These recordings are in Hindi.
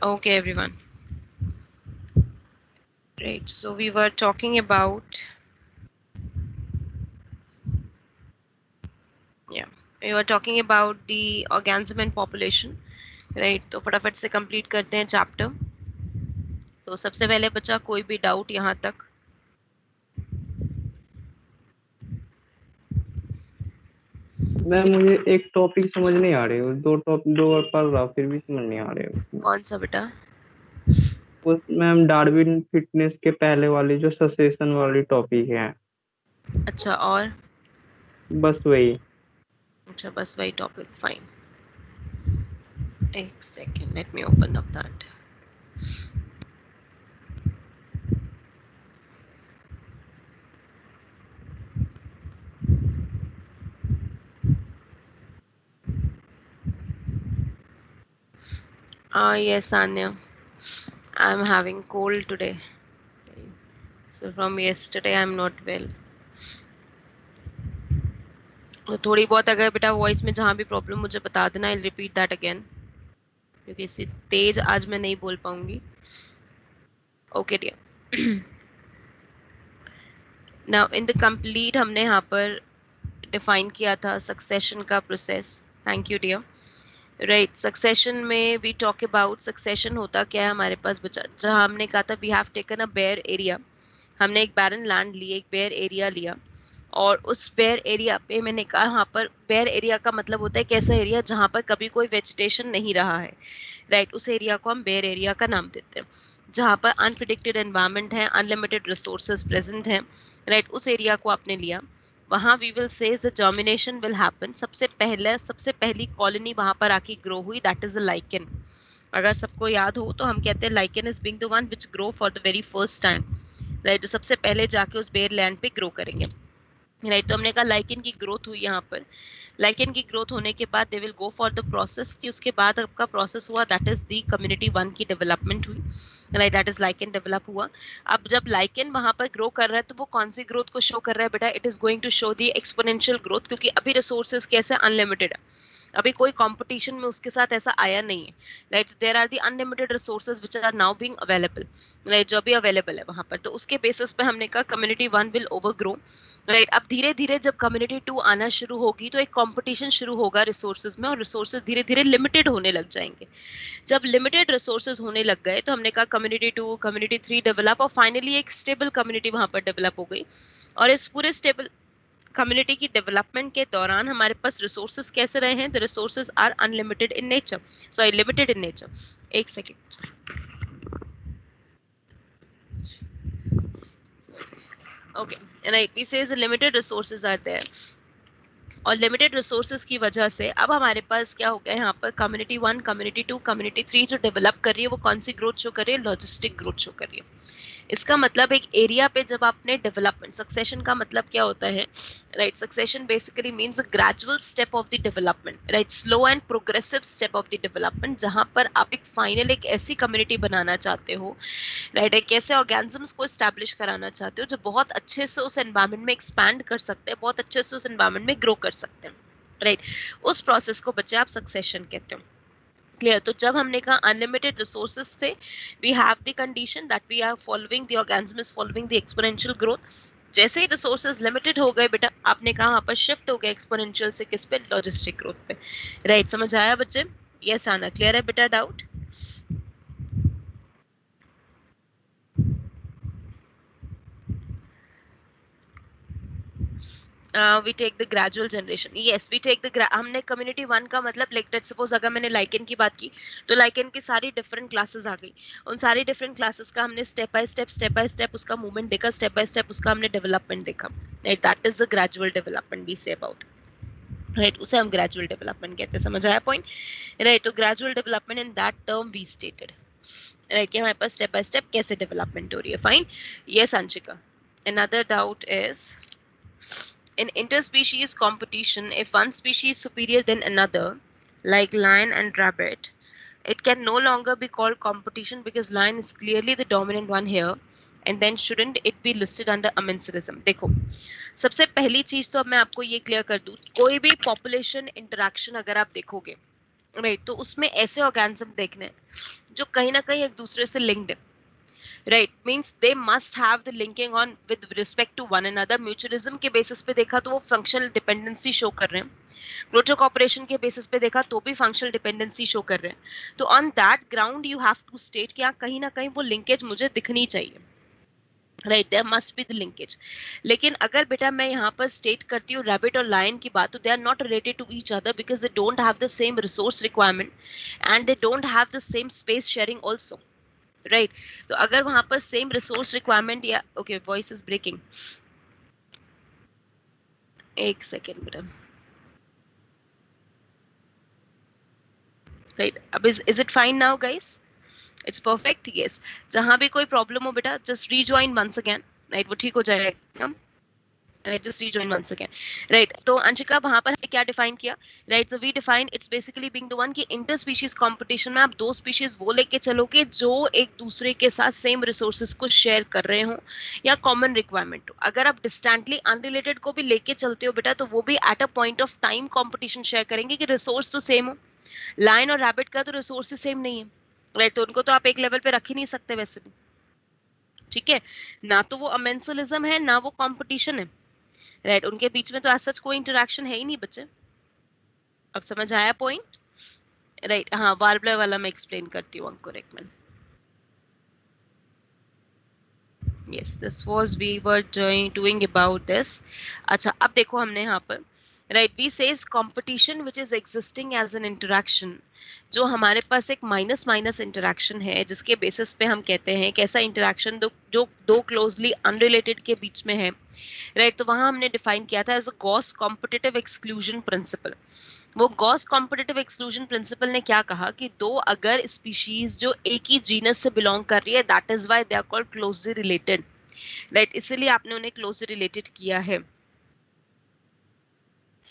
Okay, everyone. Right. So we were talking about, yeah, we were talking about the organism and population. Right. तो फटाफट से कंप्लीट करते हैं चैप्टर. तो सबसे पहले बचा कोई भी डाउट यहाँ तक? मैम मुझे एक टॉपिक समझ नहीं आ रही, दो बार पढ़ रहा फिर भी समझ नहीं आ रहे। कौन सा बेटा? उस मैम डार्विन फिटनेस के पहले वाली जो ससेशन वाली टॉपिक है, अच्छा, और? बस वही। अच्छा, बस वही टॉपिक. फाइन. एक second, let me open up that. Yes, Anya. I'm having cold today. So from yesterday I'm not well. तो थोड़ी बहुत अगर बेटा वॉइस में जहाँ भी प्रॉब्लम मुझे बता देना, आई रिपीट दैट अगेन, क्योंकि इससे तेज आज मैं नहीं बोल पाऊंगी. Okay dear. Now in the complete हमने यहाँ पर डिफाइन किया था सक्सेशन का process. Thank you dear. Right, succession में वी टॉक अबाउट सक्सेशन होता क्या है हमारे पास बचा, जहाँ हमने कहा था we have taken a bare area. हमने एक बैरन लैंड लिया, एक बेयर एरिया लिया, और उस बेयर एरिया पे मैंने कहा यहाँ पर बेयर एरिया का मतलब होता है कैसा एरिया जहाँ पर कभी कोई वेजिटेशन नहीं रहा है. राइट, उस एरिया को हम बेयर एरिया का नाम देते हैं. जहाँ पर अनप्रिडिक्टेड एनवायरनमेंट है, अनलिमिटेड रिसोर्सेज प्रेजेंट हैं. राइट, उस एरिया को आपने लिया. वहाँ we will say the germination will happen. सबसे पहली कॉलोनी वहाँ पर आके ग्रो हुई, दैट इज अ लाइकन. अगर सबको याद हो तो हम कहते हैं lichen is being the one which grow for the very first time. Right, जो सबसे पहले जाके उस बेयर लैंड पे ग्रो करेंगे. राइट, तो हमने कहा लाइकन की ग्रोथ हुई यहाँ पर. लाइकन की ग्रोथ होने के बाद they will go for the process, कि उसके बाद आपका प्रोसेस हुआ, दैट इज दी कम्युनिटी 1 की डेवलपमेंट हुई. Right, that is lichen develop हुआ. अब जब लाइकन वहां पर ग्रो कर रहा है तो वो कौन सी ग्रोथ को शो कर रहा है बेटा? It is going to show the exponential growth, क्योंकि अभी रिसोर्सेज कैसे अनलिमिटेड है, अभी कोई कंपटीशन में उसके साथ ऐसा आया नहीं है. Right, there are the unlimited resources which are now being available. Right, जो भी अवेलेबल है वहां पर, तो उसके बेसिस पे हमने कहा community 1 will over grow. Right, अब धीरे धीरे जब कम्युनिटी 2 आना शुरू होगी तो एक कंपटीशन शुरू होगा रिसोर्सेज में, और रिसोर्सेज धीरे धीरे लिमिटेड होने लग जाएंगे. जब लिमिटेड रिसोर्सेज होने लग गए तो हमने कहा कम्युनिटी 2, कम्युनिटी 3 डेवलप, और फाइनली एक स्टेबल कम्युनिटी वहां पर डेवलप हो गई. और इस पूरे स्टेबल कम्युनिटी की डेवलपमेंट के दौरान हमारे पास रिसोर्सेज कैसे रहे हैं? The resources are unlimited in nature, sorry limited in nature. एक second. Okay, right, we say limited resources are there, और लिमिटेड रिसोर्सेज की वजह से अब हमारे पास क्या हो गया यहाँ पर कम्युनिटी 1, कम्युनिटी 2, कम्युनिटी 3 जो डेवलप कर रही है वो कौन सी ग्रोथ शो कर रही है? लॉजिस्टिक ग्रोथ शो कर रही है. इसका मतलब एक एरिया पे जब आपने डेवलपमेंट, सक्सेशन का मतलब क्या होता है? Right, succession basically means a gradual step of the development. Right, slow and progressive step of the development, जहां पर आप एक फाइनल एक ऐसी कम्युनिटी बनाना चाहते हो. राइट, एक ऐसे ऑर्गेनिजम्स को एस्टैब्लिश कराना चाहते हो जो बहुत अच्छे से उस एनवायरनमेंट में एक्सपैंड कर सकते हैं, बहुत अच्छे से उस एनवायरनमेंट में ग्रो कर सकते हैं. राइट, उस प्रोसेस को बच्चे आप सक्सेशन कहते हैं. क्लियर? तो जब हमने कहा अनलिमिटेड रिसोर्सेज थे, we have the condition that we are following the organism is following the exponential growth. जैसे ही रिसोर्सेज लिमिटेड हो गए बेटा, आपने कहा वहां पर शिफ्ट हो गए एक्सपोनेंशियल से किस पे? लॉजिस्टिक ग्रोथ पे. राइट, समझ आया बच्चे? यस आना, क्लियर है बेटा doubt? We take the gradual generation. Yes, we take the, हमने कम्युनिटी 1 का मतलब लाइक लेट्स सपोज अगर मैंने लाइकन की बात की तो लाइकन की सारी डिफरेंट क्लासेस आ गई. उन सारी डिफरेंट क्लासेस का हमने स्टेप बाय स्टेप उसका मूवमेंट देखा, स्टेप बाय स्टेप उसका हमने डेवलपमेंट देखा. Right, that is the gradual development we say about. Right, उसे हम ग्रेजुअल डेवलपमेंट कहते हैं. समझ आया पॉइंट? राइट, तो gradual development in that term we stated. Right, कि हमारे पास स्टेप बाय स्टेप कैसे डेवलपमेंट हो रही है. Fine. Yes Anshika, another doubt is in interspecies competition, if one species is superior than another, like lion and rabbit, it can no longer be called competition because lion is clearly the dominant one here, and then shouldn't it be listed under amensalism? देखो, सबसे पहली चीज तो अब मैं आपको ये क्लियर कर दूं, कोई भी पॉपुलेशन इंटरेक्शन अगर आप देखोगे, राइट, तो उसमें ऐसे ऑर्गेनिज्म देखने हैं जो कहीं ना कहीं एक दूसरे से लिंक्ड है, right, means they must have the linking on with respect to one another. Mutualism के बेसिस पे देखा तो वो फंक्शनल डिपेंडेंसी शो कर रहे हैं, प्रोटो कॉपरेशन के बेसिस पे देखा तो भी फंक्शनल डिपेंडेंसी शो कर रहे हैं। तो on that ground you have to state कि कहीं ना कहीं वो लिंकेज मुझे दिखनी चाहिए, right, there must be the linkage. लेकिन अगर बेटा मैं यहाँ पर स्टेट करती हूँ रैबिट और लायन की बात, तो they are not related to each other because they don't have the same resource requirement and they don't have the same space sharing also, right. तो अगर वहां पर सेम रिसोर्स रिक्वायरमेंट या ओके वॉइस इज ब्रेकिंग, एक सेकेंड बेटा, राइट, अब is it fine now guys? It's perfect, yes. जहां भी कोई प्रॉब्लम हो बेटा just rejoin once again, right, वो ठीक हो जाएगा, just rejoin once again, right। तो अंशिका वहां पर क्या डिफाइन किया, right, so we define it's basically being the one कि इंटर स्पीशीज कंपटीशन में आप दो स्पीशीज वो लेके चलोगे जो एक दूसरे के साथ सेम रिसोर्सेज को शेयर कर रहे हो या कॉमन रिक्वायरमेंट हो। अगर आप डिस्टेंटली अनरिलेटेड को भी लेके चलते हो बेटा तो वो भी at a point of time competition share करेंगे कि रिसोर्स तो सेम हो। लायन और रैबिट का तो रिसोर्स सेम नहीं है, राइट, तो उनको तो आप एक लेवल पे रख ही नहीं सकते वैसे भी, ठीक है ना। तो वो अमेंसलिज्म है ना वो कंपटीशन है, राइट, उनके बीच में तो ऐसा कोई इंटरेक्शन है ही नहीं बच्चे। अब समझ आया पॉइंट, राइट। हाँ, वार्बलर वाला मैं एक्सप्लेन करती हूँ अंकुर, एक minute. Yes, this was we were doing about this. अच्छा, अब देखो हमने यहाँ पर, right, we says competition which is existing as an interaction, जो हमारे पास एक माइनस माइनस इंटरेक्शन है जिसके बेसिस पे हम कहते हैं कि ऐसा इंटरेक्शन जो दो क्लोजली अनरिलेटेड के बीच में है, राइट। तो वहां हमने डिफाइन किया था as a Gause competitive exclusion principle. वो गॉस कॉम्पिटिटिव एक्सक्लूजन प्रिंसिपल ने क्या कहा कि दो अगर स्पीशीज जो एक ही जीनस से बिलोंग कर रही है that is why they are called closely related, right, इसलिए आपने उन्हें क्लोजली रिलेटेड किया है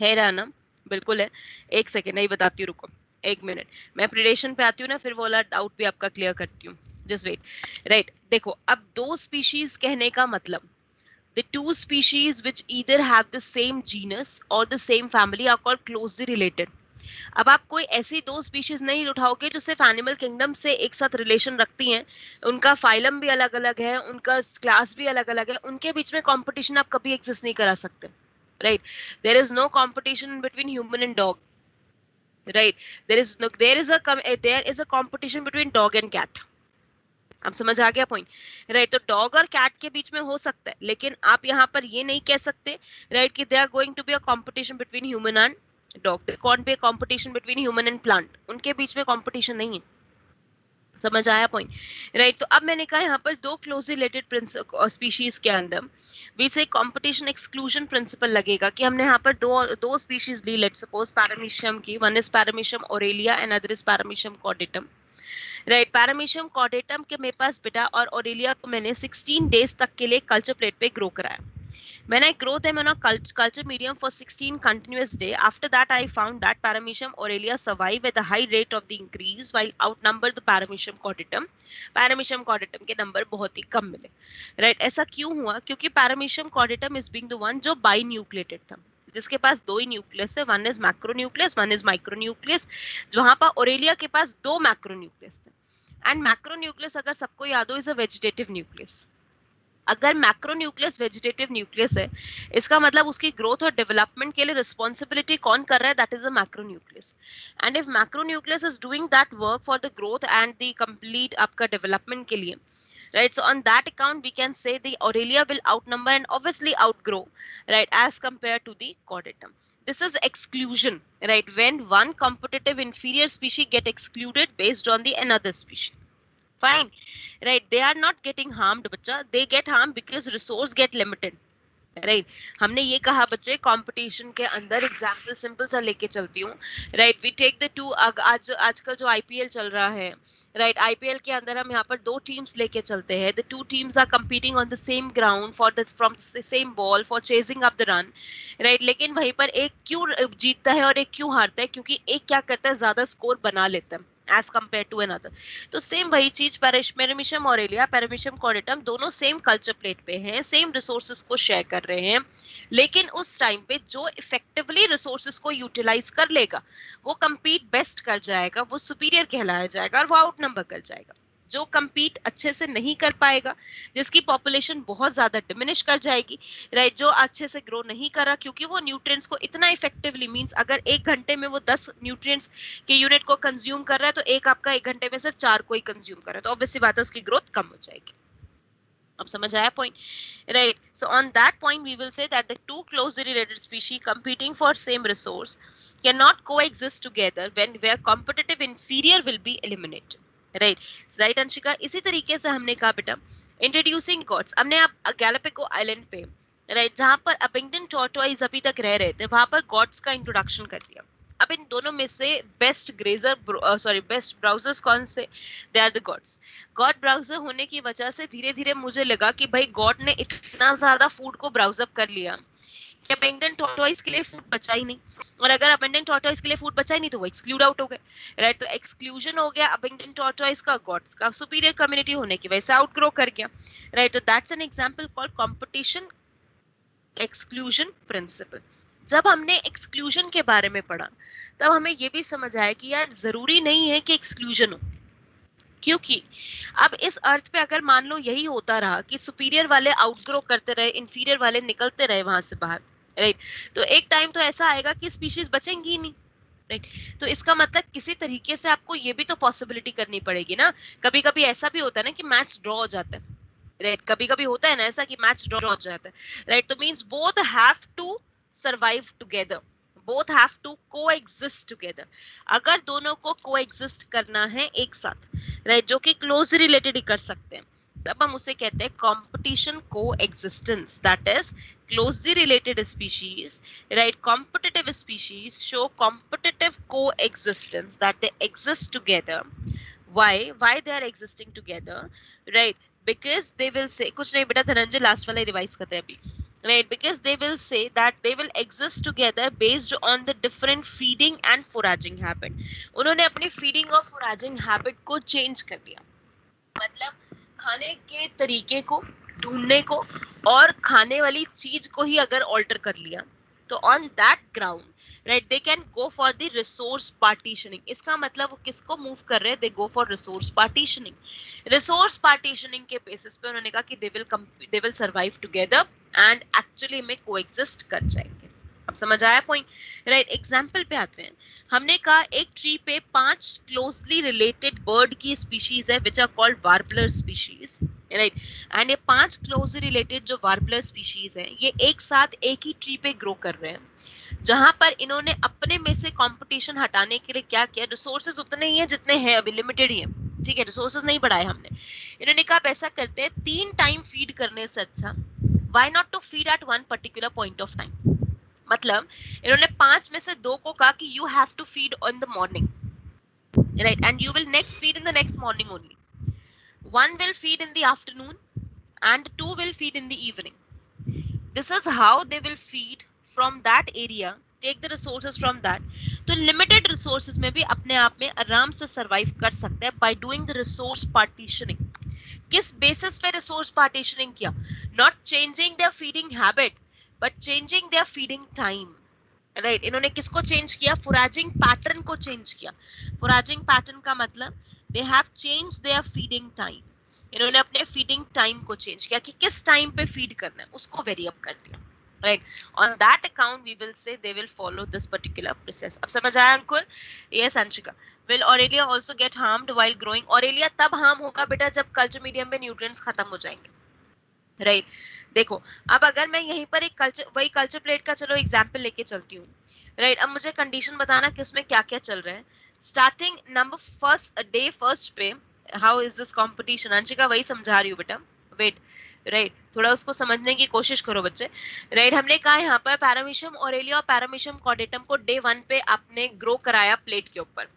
राना, बिल्कुल है। एक सेकेंड, नहीं बताती हूँ, रुको एक मिनट, मैं प्रिडेशन पे आती हूँ ना, फिर वो वाला डाउट भी आपका क्लियर करती हूँ, जस्ट वेट, राइट। देखो, अब दो स्पीशीज कहने का मतलब the two species which either have the same genus or the same family are called closely related। अब आप कोई ऐसी दो स्पीशीज नहीं उठाओगे जो सिर्फ एनिमल किंगडम से एक साथ रिलेशन रखती हैं, उनका फाइलम भी अलग अलग है, उनका क्लास भी अलग अलग है, उनके बीच में कंपटीशन आप कभी एग्जिस्ट नहीं करा सकते, right. There is no competition between human and dog, right, there is a competition between dog and cat. अब समझ आ गया पॉइंट, राइट। तो डॉग और कैट के बीच में हो सकता है, लेकिन आप यहाँ पर ये नहीं कह सकते, राइट, कि they are going to be a competition between human and dog, there can't be a competition between human and plant, उनके बीच में कंपटीशन नहीं है। समझ आया पॉइंट, राइट। तो अब मैंने कहा यहाँ पर दो क्लोज रिलेटेड स्पीशीज के अंदर वी से कंपटीशन एक्सक्लूजन प्रिंसिपल लगेगा कि हमने यहाँ पर दो स्पीशीज ली, लेट्स सपोज पैरामीशियम की, one is paramecium aurelia and other is paramecium caudatum, right. Paramecium caudatum के मेरे पास बेटा और ओरेलिया को मैंने 16 डेज तक के लिए कल्चर प्लेट पे ग्रो कराया। When I grow them on a culture medium for 16 continuous days, after that I found that Paramecium aurelia survive at a high rate of the increase while outnumber the Paramecium cordatum. Paramecium cordatum के नंबर बहुत ही कम मिले, राइट। ऐसा क्यों हुआ? क्योंकि Paramecium cordatum is being the one जो बाइन्यूक्लिएटेड था, जिसके पास दो ही न्यूक्लियस है, one is macronucleus, one is micronucleus, जहां पर ओरेलिया के पास दो मैक्रोन्यूक्लियस थे। एंड मैक्रोन्यूक्लियस अगर सबको याद हो इज अ वेजिटेटिव न्यूक्लियस। अगर मैक्रोन्यूक्लियस वेजिटेटिव न्यूक्लियस है, इसका मतलब उसकी ग्रोथ और डेवलपमेंट के लिए रिस्पॉन्सिबिलिटी कौन कर रहा है? That is a macronucleus. And if macronucleus is doing that work for the growth and the complete आपका डेवलपमेंट के लिए, right, so on that account we can say the aurelia will outnumber and obviously outgrow, right, as compared to the chordatum. This is exclusion, right, when one competitive inferior species get excluded based on the another species, fine, right, they are not getting harmed bacha, they get harmed because resource get limited, right. हमने ये कहा बच्चे कंपटीशन के अंदर एग्जांपल सिंपल सा लेके चलती हूँ, right. We take the two, आजकल जो आईपीएल चल रहा है, राइट, आईपीएल के अंदर हम यहाँ पर दो टीम्स लेके चलते हैं, the two teams are competing on the same ground for the from same ball for chasing up the run, right. लेकिन वहीं पर एक क्यों जीतता है और एक क्यों हारता है? क्योंकि एक क्या करता है, ज्यादा स्कोर बना लेता है, एज कम्पेयर टू अनदर। तो सेम वही चीज पेरामीशियम ऑरेलिया, पेरामीशियम कॉर्डेटम दोनों सेम कल्चर प्लेट पे हैं, सेम रिसोर्सेज को शेयर कर रहे हैं, लेकिन उस टाइम पे जो इफेक्टिवली रिसोर्सेज को यूटिलाइज कर लेगा वो compete बेस्ट कर जाएगा, वो सुपीरियर कहलाया जाएगा और वो आउट नंबर कर जाएगा। जो compete अच्छे से नहीं कर पाएगा, जिसकी पॉपुलेशन बहुत ज्यादा डिमिनिश कर जाएगी, राइट, जो अच्छे से ग्रो नहीं कर रहा क्योंकि वो न्यूट्रिएंट्स को इतना इफेक्टिवली, मींस अगर 1 घंटे में वो 10 न्यूट्रिएंट्स के यूनिट को कंज्यूम कर रहा है तो एक आपका 1 घंटे में सिर्फ 4 को ही कंज्यूम कर रहा है, तो ऑब्वियसली बात है उसकी ग्रोथ कम हो जाएगी। अब समझ आया point, right? So on that point we will say that the two closely related species competing for same resource cannot coexist together when where competitive inferior will be eliminated, right? Right Anshika, इसी तरीके से हमने कहा बेटा इंट्रोड्यूसिंग गॉड्स, हमने अब गैलापागो आइलैंड पे, राइट, जहां पर अबिंगटन टॉर्टोइस अभी तक रह रहे थे, वहां पर गॉड्स का इंट्रोडक्शन कर दिया। अब इन दोनों में से बेस्ट बेस्ट ब्राउजर्स कौन से? They are the goats. Goat browser होने की वजह से धीरे धीरे मुझे लगा कि भाई गॉड ने इतना ज्यादा फूड को ब्राउज अप कर लिया कि अबेंडन टॉर्टोइस के लिए फूड बचा ही नहीं, और अगर अबेंडन टॉर्टोइस के लिए फूड बचा ही नहीं तो वो एक्सक्लूड आउट हो गए, राइट? तो एक्सक्लूजन हो गया अबेंडन टॉर्टोइस का, गॉड्स का सुपीरियर कम्युनिटी होने की वजह से आउटग्रो कर गया, राइट? तो that's an example called competition exclusion principle. जब हमने एक्सक्लूजन के बारे में पढ़ा तब हमें ये भी समझ आया कि यार जरूरी नहीं है कि एक्सक्लूजन हो, क्योंकि अब इस अर्थ पे अगर मान लो यही होता रहा कि सुपीरियर वाले आउटग्रो करते रहे, इंफीरियर वाले निकलते रहे वहां से बाहर, राइट, तो एक टाइम तो ऐसा आएगा कि स्पीशीज बचेंगी ही नहीं, राइट? तो इसका मतलब किसी तरीके से आपको ये भी तो पॉसिबिलिटी करनी पड़ेगी ना। कभी कभी ऐसा भी होता है ना कि मैच ड्रॉ हो जाता है, राइट? कभी कभी होता है ना ऐसा कि मैच ड्रॉ हो जाता है, राइट? तो means both have to survive together, both have to coexist together। अगर दोनों को coexist करना है एक साथ, राइट, जो कि क्लोज रिलेटेड ही कर सकते हैं, तब हम उसे कहते हैं competition coexistence, that is closely related species, right? Competitive species show competitive coexistence, that they exist together। why they are existing together, right? because they will say, कुछ नहीं बेटा धनंजय लास्ट वाला रिवाइज कर रहे हैं अभी, right? because they will say that they will exist together based on the different feeding and foraging habit। उन्होंने अपनी feeding और foraging habit को change कर दिया, मतलब खाने के तरीके को, ढूंढने को और खाने वाली चीज को ही अगर ऑल्टर कर लिया तो on that ground, right, they can go for the resource partitioning. इसका मतलब वो किसको मूव कर रहे हैं? They go for resource partitioning. Resource partitioning के बेसिस पे उन्होंने कहा कि they will survive together and actually में कोएग्जिस्ट कर जाएंगे। अब समझ आया पॉइंट, राइट? एग्जाम्पल पे आते हैं। हमने कहा एक ट्री पे 5 क्लोजली रिलेटेड बर्ड की स्पीशीज है which are called warbler species, right? And ये 5 क्लोजली रिलेटेड जो वार्बलर स्पीशीज हैं ये एक साथ एक ही ट्री पे ग्रो कर रहे हैं, जहां पर इन्होंने अपने में से कंपटीशन हटाने के लिए क्या किया? रिसोर्सेज उतने ही हैं जितने हैं, अभी लिमिटेड ही हैं, ठीक है, रिसोर्सेज नहीं बढ़ाए हमने। इन्होंने कहा ऐसा करते हैं 3 टाइम फीड करने से अच्छा why not to feed at one particular point of time. मतलब इन्होंने 5 में से 2 को कहा कि you have to feed on the morning, right, and you will next feed in the next morning only. 1 will feed in the afternoon and 2 will feed in the evening। This is how they will feed from that area, take the resources from that। तो limited resources में भी अपने आप में आराम से survive कर सकते हैं by doing the resource partitioning। किस basis पे resource partitioning किया? Not changing their feeding habit but changing their feeding time, right? इन्होंने किसको change किया? foraging pattern को change किया। foraging pattern का मतलब they have changed their feeding time। इन्होंने अपने feeding time को change किया कि किस टाइम पे feed करना है उसको vary up कर दिया, right? On that account we will say they will follow this particular process। अब समझ आया अंकुर? Yes Anshika. Will Aurelia also get harmed while growing? Aurelia तब harm होगा बेटा जब culture medium में nutrients खत्म हो जाएंगे, राइट? देखो अब अगर मैं यहीं पर एक वही कल्चर प्लेट का चलो एग्जांपल लेके चलती हूँ, राइट? अब मुझे कंडीशन बताना कि उसमें क्या क्या चल रहा है। स्टार्टिंग नंबर फर्स्ट पे how is this competition? Anshika वही समझा रही हूँ बेटा, वेट, राइट, थोड़ा उसको समझने की कोशिश करो बच्चे, राइट? हमने कहा यहाँ पर पैरामीशियम ऑरेलिया और पैरामीशियम कॉर्डेटम को डे 1 पे आपने ग्रो कराया प्लेट के ऊपर,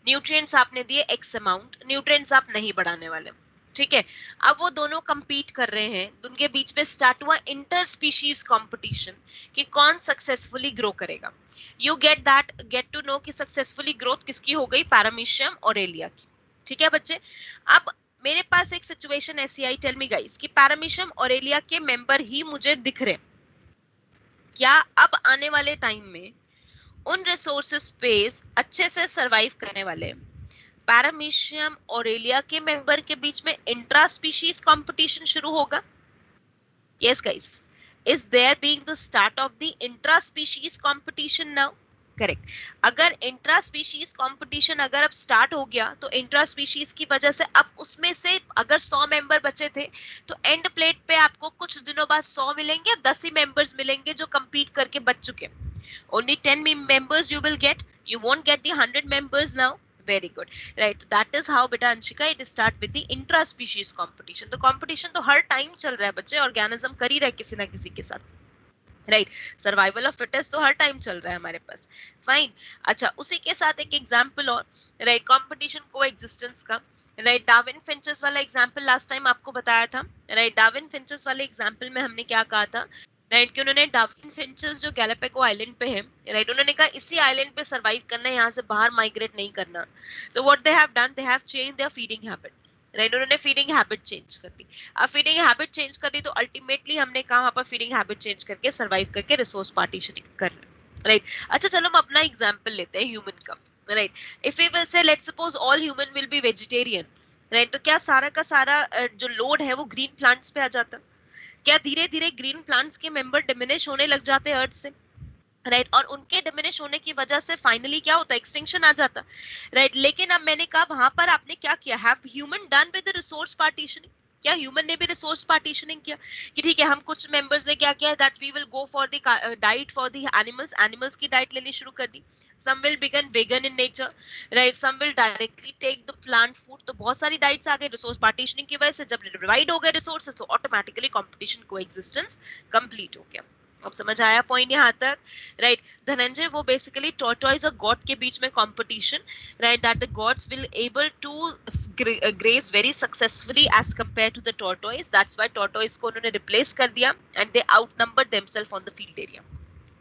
न्यूट्रिएंट्स आपने दिए एक्स अमाउंट, न्यूट्रिएंट्स आप नहीं बढ़ाने वाले, ठीक है, अब वो दोनों compete कर रहे हैं, उनके बीच में स्टार्ट हुआ इंटर स्पीशीज कॉम्पिटिशन कि कौन सक्सेसफुली ग्रो करेगा. यू गेट टू नो कि सक्सेसफुली ग्रोथ किसकी हो गई, पैरामीशियम ऑरेलिया की. ठीक है बच्चे, अब मेरे पास एक सिचुएशन ऐसी आई, टेल मी गाइस, कि पैरामीशियम ऑरेलिया के मेंबर ही मुझे दिख रहे. क्या अब आने वाले टाइम में उन रिसोर्सेस पे अच्छे से सरवाइव करने वाले पैरामीशियम ऑरेलिया के मेंबर के बीच में इंट्रा स्पीशीज कंपटीशन शुरू होगा? Yes guys, is there being the start of the intra species competition now? Correct. अगर इंट्रा स्पीशीज कंपटीशन अगर अब स्टार्ट हो गया तो इंट्रा स्पीशीज की वजह से अब उसमें से अगर 100 मेंबर बचे थे तो एंड प्लेट पे आपको कुछ दिनों बाद 100 मिलेंगे, 10 ही मेंबर्स मिलेंगे जो compete करके बच चुके. Only 10 members you will get. You won't get the 100 members now. Very good. Right. That is how beta Anshika it start with the intra-species competition. तो competition तो हर time चल रहा है बच्चे, organism कर ही रहा है किसी ना किसी के साथ. राइट, सर्वाइवल ऑफ फिटेस्ट तो हर टाइम चल रहा है हमारे पास. फाइन. अच्छा, उसी के साथ एक एग्जांपल और, राइट, कंपटीशन को एग्जिस्टेंस का. राइट, डार्विन फिंचेस वाला एग्जांपल लास्ट टाइम आपको बताया था. राइट, डार्विन फिंचेस वाले एग्जांपल में हमने क्या कहा था, राइट, कि उन्होंने डार्विन फिंचेस जो गैलापागो आइलैंड पे है, राइट, उन्होंने कहा इसी आइलैंड पे सरवाइव करना है, यहाँ से बाहर माइग्रेट नहीं करना. तो what they have done, they have change their feeding habit. Right, उन्होंने फीडिंग हैबिट चेंज कर दी. अब फीडिंग हैबिट चेंज कर दी तो अल्टीमेटली हमने कहा वहां पर फीडिंग हैबिट चेंज करके सरवाइव करके रिसोर्स पार्टीशनिंग कर रहे हैं. राइट. अच्छा, चलो हम अपना एग्जांपल लेते हैं ह्यूमन का. Right, if we will say let's suppose all human will be vegetarian. Right, तो क्या सारा का सारा जो लोड है वो ग्रीन प्लांट्स पे आ जाता? क्या धीरे धीरे ग्रीन प्लांट्स के मेंबर डिमिनिश होने लग जाते हैं अर्थ से? राइट, और उनके डिमिनिश होने की वजह से फाइनली क्या होता है, एक्सटिंक्शन आ जाता. राइट, लेकिन अब मैंने कहा वहां पर आपने क्या किया, have human done with the resource partitioning? क्या ह्यूमन ने भी रिसोर्स पार्टीशनिंग किया कि ठीक है हम कुछ मेंबर्स ने क्या किया, that we will go for the diet for the animals, animals की डाइट लेनी शुरू कर दी. Some will begin vegan in nature. Right, some will directly take the plant food. तो बहुत सारी डाइट्स आ गई रिसोर्स पार्टीशनिंग की वजह से. जब डिवाइड हो गए रिसोर्सेस तो ऑटोमेटिकली कंपटीशन को एग्जिस्टेंस कंप्लीट हो गया. अब समझ आया पॉइंट यहाँ तक? राइट, धनंजय, वो बेसिकली टॉर्टॉइज और गॉड के बीच में competition, right, that the goats will able to graze very successfully as compare to the tortoise. That's why tortoise को उन्होंने रिप्लेस कर दिया and they outnumber themself on the field area.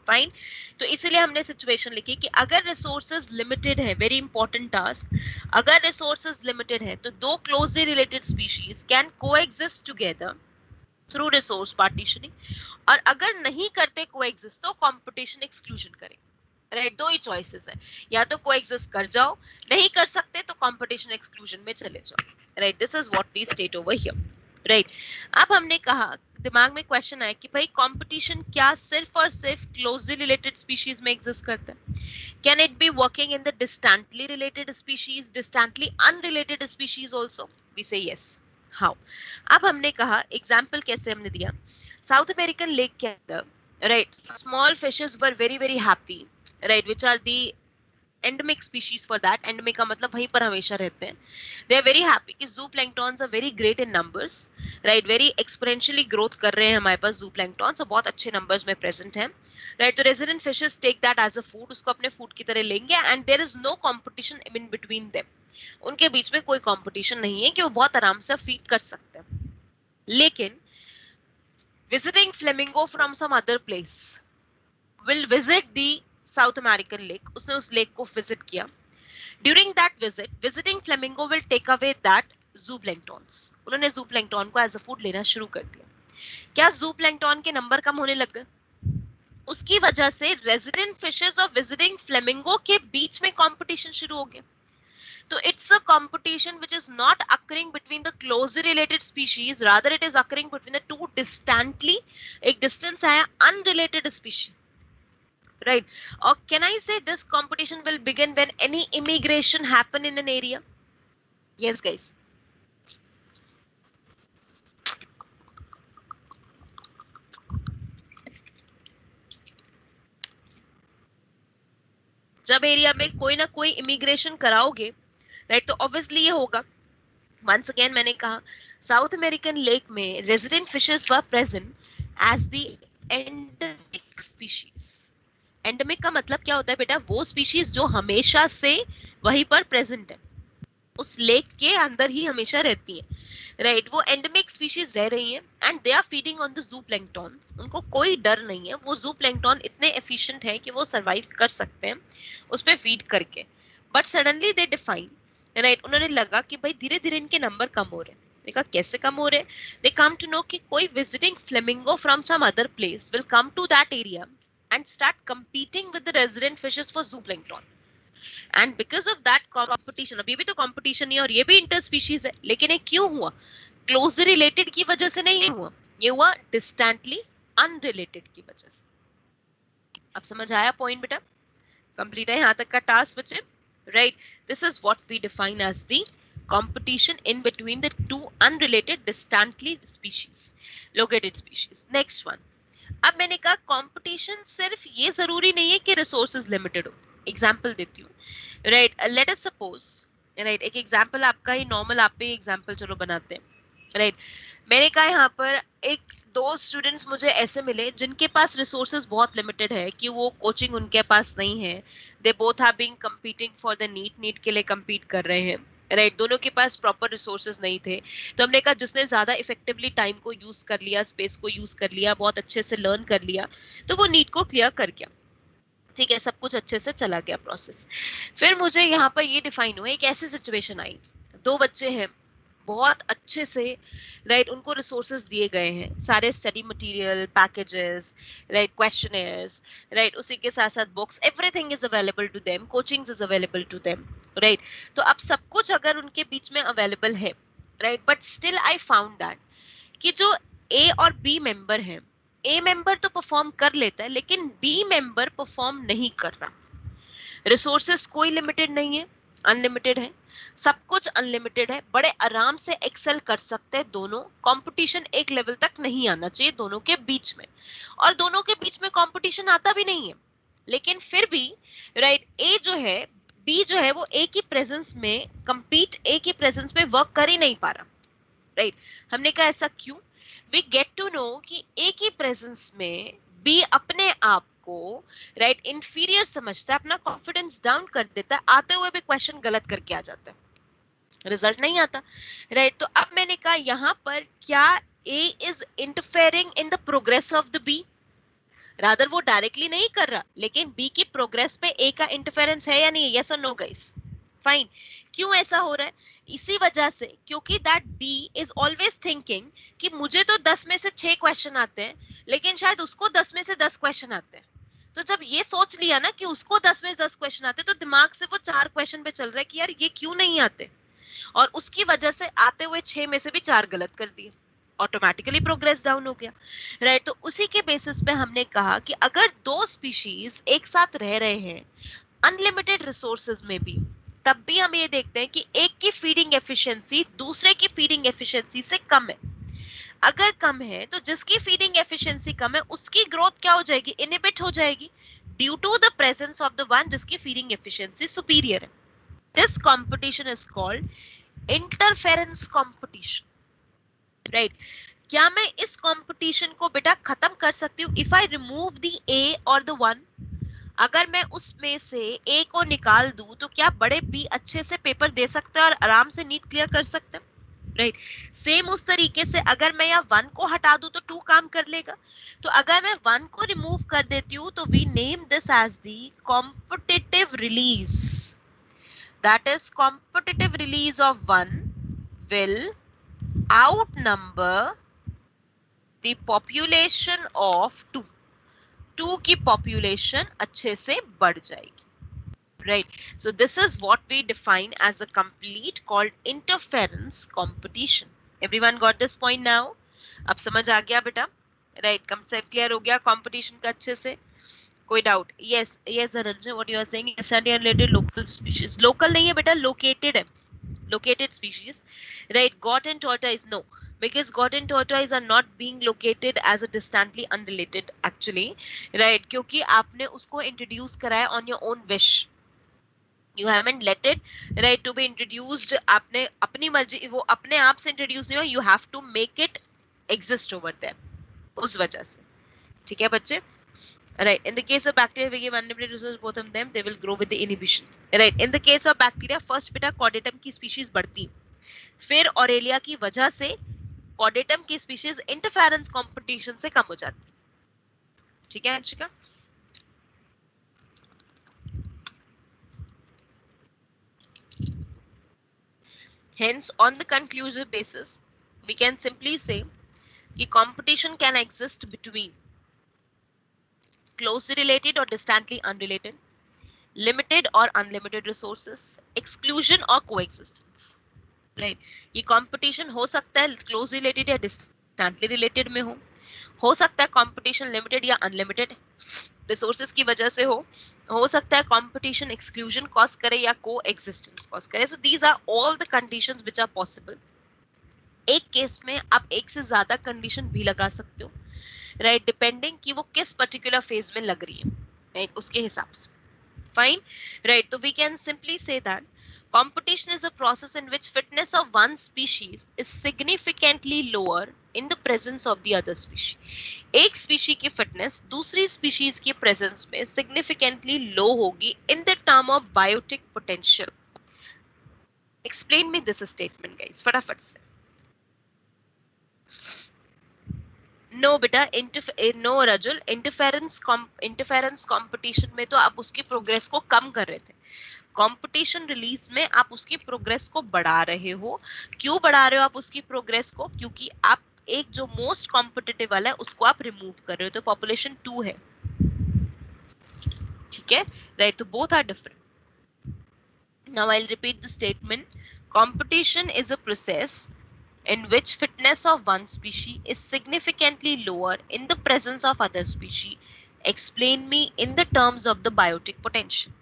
Fine. तो इसीलिए हमने सिचुएशन लिखी कि अगर रिसोर्सेज लिमिटेड है, वेरी इंपॉर्टेंट टास्क, अगर रिसोर्सेज लिमिटेड है तो दो closely related species can coexist together through resource partitioning. और अगर नहीं करते कोएग्जिस्ट तो कंपटीशन एक्सक्लूजन करें. राइट, दो ही चॉइसेस है, या तो कोएग्जिस्ट कर जाओ, नहीं कर सकते तो कंपटीशन एक्सक्लूजन में चले जाओ. Right, this is what we state over here. Right, अब हमने कहा, दिमाग में क्वेश्चन आया कि भाई कंपटीशन क्या सिर्फ और सिर्फ क्लोजली रिलेटेड स्पीशीज में एग्जिस्ट करता है? Can it be working in the distantly related species, distantly unrelated species also? We say yes. How? अब हमने कहा एग्जांपल कैसे हमने दिया, साउथ अमेरिकन लेक के अंदर, right, small fishes were very very happy, right, which are the endemic species for that. endemic का मतलब वहीं पर हमेशा रहते हैं. they are very happy कि zooplanktons are very great in numbers, right, very exponentially growth कर रहे हैं हमारे पास zooplanktons, और बहुत अच्छे numbers में present हैं. right, तो resident fishes take that as a food, उसको अपने food की तरह लेंगे and there is no competition in between them. उनके बीच में कोई competition नहीं है कि वो बहुत आराम से feed कर सकते हैं. लेकिन visiting flamingo from some other place will visit the South American lake, उसने उस लेक को विजिट किया. During that visit, visiting flamingo will take away that zooplanktons. उन्होंने जूप्लैंक्टॉन को एज अ फूड लेना शुरू कर दिया. क्या जूप्लैंक्टॉन के नंबर कम होने लग गए? उसकी वजह से रेजिडेंट फिशेस और विजिटिंग फ्लेमिंगो के बीच में कंपटीशन शुरू हो गया. तो it's a competition which is not occurring between the closely related species, rather it is occurring between the two distantly, एक डिस्टेंस आया, unrelated species. Right, or can I say this competition will begin when any immigration happen in an area? Yes guys. जब एरिया में कोई ना कोई इमिग्रेशन कराओगे, राइट, तो ऑब्वियसली ये होगा. वंस अगेन मैंने कहा साउथ अमेरिकन लेक में resident fishes were present as the endemic species. Endemic का मतलब क्या होता है बेटा, वो स्पीशीज जो हमेशा से वहीं पर प्रेजेंट है, उस लेक के अंदर ही हमेशा रहती हैं, राइट वो एंडेमिक स्पीशीज रह रही हैं and they are feeding on the zooplanktons, उनको कोई डर नहीं है, वो जूप्लैंक्टॉन इतने एफिशिएंट है कि वो सरवाइव कर सकते हैं उस पे फीड करके, but suddenly they define, right उन्होंने लगा कि भाई धीरे धीरे इनके नंबर कम हो रहे हैं, देखा कैसे कम हो रहे हैं, दे कम टू नो कि कोई visiting flamingo from some other place will come to that area and start competing with the resident fishes for zooplankton, and because of that competition, अब ये भी तो कॉम्पिटिशन ही है और ये भी इंटर स्पीशीज है, लेकिन ये क्यों हुआ, क्लोजली रिलेटेड की वजह से नहीं हुआ, ये हुआ डिस्टेंटली अनरिलेटेड की वजह से। अब समझ आया पॉइंट बेटा, कंप्लीट है यहाँ तक का टास्क बच्चे, right this is what we define as the competition in between the two unrelated distantly species located species। next one, अब मैंने कहा कंपटीशन सिर्फ ये जरूरी नहीं है कि रिसोर्सेज लिमिटेड हो, एग्जांपल देती हूँ, right let us suppose, right एक एग्जांपल आपका ही नॉर्मल आप पे एग्जांपल चलो बनाते हैं, राइट मैंने कहा यहाँ पर एक दो स्टूडेंट्स मुझे ऐसे मिले जिनके पास रिसोर्सेज बहुत लिमिटेड है कि वो कोचिंग उनके पास नहीं है, they both are being competing for the NEET के लिए compete कर रहे हैं, राइट दोनों के पास प्रॉपर रिसोर्सेज नहीं थे, तो हमने कहा जिसने ज्यादा इफेक्टिवली टाइम को यूज कर लिया, स्पेस को यूज कर लिया, बहुत अच्छे से लर्न कर लिया, तो वो नीट को क्लियर कर गया, ठीक है सब कुछ अच्छे से चला गया प्रोसेस। फिर मुझे यहाँ पर ये डिफाइन हुआ, एक ऐसी सिचुएशन आई, दो बच्चे हैं बहुत अच्छे से, राइट उनको रिसोर्सेज दिए गए हैं, सारे study material, packages, right questioners, right उसी के साथ साथ books, everything is available to them, coachings is available to them, right तो अब सब कुछ अगर उनके बीच में अवेलेबल है, right but still I found that कि जो ए और बी मेंबर है, ए मेंबर तो परफॉर्म कर लेता है लेकिन बी मेंबर परफॉर्म नहीं कर रहा, रिसोर्सेस कोई लिमिटेड नहीं है, अनलिमिटेड है, सब कुछ अनलिमिटेड है, बड़े आराम से एक्सेल कर सकते हैं दोनों, कंपटीशन एक लेवल तक नहीं आना चाहिए दोनों के बीच में, और दोनों के बीच में कंपटीशन आता भी नहीं है, लेकिन फिर भी राइट ए जो है बी जो है वो ए की प्रेजेंस में compete, ए की प्रेजेंस में वर्क कर ही नहीं पा रहा, राइट हमने कहा ऐसा क्यों, वी गेट टू नो कि ए की प्रेजेंस में बी अपने आप को राइट इंफीरियर समझता है, अपना कॉन्फिडेंस डाउन कर देता है, आते हुए भी क्वेश्चन गलत करके आ जाता है, रिजल्ट नहीं आता, राइट तो अब मैंने कहा यहाँ पर क्या A is interfering in the progress of the B, rather वो डायरेक्टली नहीं कर रहा लेकिन बी की प्रोग्रेस पे ए का इंटरफेरेंस है या नहीं, यस और नो गाइस, फाइन, क्यों ऐसा हो रहा है, इसी वजह से क्योंकि that B is always thinking कि मुझे तो 10 में से 6 क्वेश्चन आते हैं लेकिन शायद उसको 10 में से 10 क्वेश्चन आते हैं, तो जब ये सोच लिया ना कि उसको 10 में से 10 क्वेश्चन आते तो दिमाग से वो 4 क्वेश्चन पे चल रहा है कि यार ये क्यों नहीं आते, और उसकी वजह से आते हुए 6 में से भी 4 गलत कर दिए, ऑटोमेटिकली प्रोग्रेस डाउन हो गया, राइट तो उसी के बेसिस पे हमने कहा कि अगर दो स्पीशीज एक साथ रह रहे हैं अनलिमिटेड रिसोर्सेज में भी, तब भी हम ये देखते हैं कि एक की फीडिंग एफिशिएंसी दूसरे की फीडिंग एफिशिएंसी से कम है, अगर कम है तो जिसकी फीडिंग एफिशिएंसी कम है उसकी ग्रोथ क्या हो जाएगी, इनहिबिट हो जाएगी, due to the presence of the one जिसकी फीडिंग एफिशिएंसी सुपीरियर है, this competition is called interference competition, right क्या मैं इस कंपटीशन को बेटा खत्म कर सकती हूँ इफ आई रिमूव द ए और द वन, अगर मैं उसमें से ए को निकाल दूं तो क्या बड़े बी अच्छे से पेपर दे सकते हैं और आराम से नीट क्लियर कर सकते हैं, राइट सेम उस तरीके से अगर मैं यहाँ 1 को हटा दूं तो 2 काम कर लेगा, तो अगर मैं 1 को रिमूव कर देती हूँ तो we name this as the competitive release, that is competitive release of 1 will outnumber the population of 2, 2 की population अच्छे से बढ़ जाएगी, right, so this is what we define as a complete called interference competition, everyone got this point now, अब समझ आ गया बेटा, right concept clear हो गया competition का अच्छे से, कोई doubt, yes yes Ranjan what you are saying, study related local species, local नहीं है बेटा located है, located species, right, got and tortoise no, because got and tortoise are not being located as a distantly unrelated actually, right, क्योंकि आपने उसको introduce कराया on your own wish, you haven't let it right to be introduced, आपने अपनी मर्जी, वो अपने आप से introduce नहीं हुआ, you have to make it exist over there, उस वजह से, ठीक है बच्चे, Right. In the case of bacteria, we give unlimited resource both of them. They will grow with the inhibition. Right. In the case of bacteria, first बेटा कॉडेटम की स्पीशीज बढ़ती, फिर ऑरेलिया की वजह से कॉडेटम की स्पीशीज इंटरफेरेंस कंपटीशन से कम हो जाती. ठीक है Anshika? Hence, on the conclusive basis, we can simply say that competition can exist between closely related or distantly unrelated, limited or unlimited resources, exclusion or coexistence. Right? ये competition हो सकता है close related या distantly related में हो सकता है competition limited या unlimited resources की वजह से हो सकता है competition exclusion cause करे या coexistence cause करे. So these are all the conditions which are possible. एक केस में आप एक से ज्यादा कंडीशन भी लगा सकते हो, राइट, डिपेंडिंग कि वो किस पर्टिकुलर फेज में लग रही है, राइट, उसके हिसाब से. Fine, right. तो we can simply say that competition is a process in which fitness of one species is significantly lower in the presence of the other species. एक स्पीशी की फिटनेस दूसरी स्पीशीज की प्रेजेंस में significantly low होगी in the term of biotic potential. Explain me this statement, guys, फटाफट से. नो बेटा, नो रजुल, इंटरफेरेंस कंपटीशन में तो आप उसकी प्रोग्रेस को कम कर रहे थे, कंपटीशन रिलीज में आप उसकी प्रोग्रेस को बढ़ा रहे हो. क्यों बढ़ा रहे हो आप उसकी प्रोग्रेस को? क्योंकि आप एक जो मोस्ट कॉम्पिटिटिव वाला है उसको आप रिमूव कर रहे हो, तो पॉपुलेशन 2 है. ठीक है, राइट. तो both are different. Now I will repeat the statement. Competition is a process in which fitness of one species is significantly lower in the presence of other species. Explain me in the terms of the biotic potential.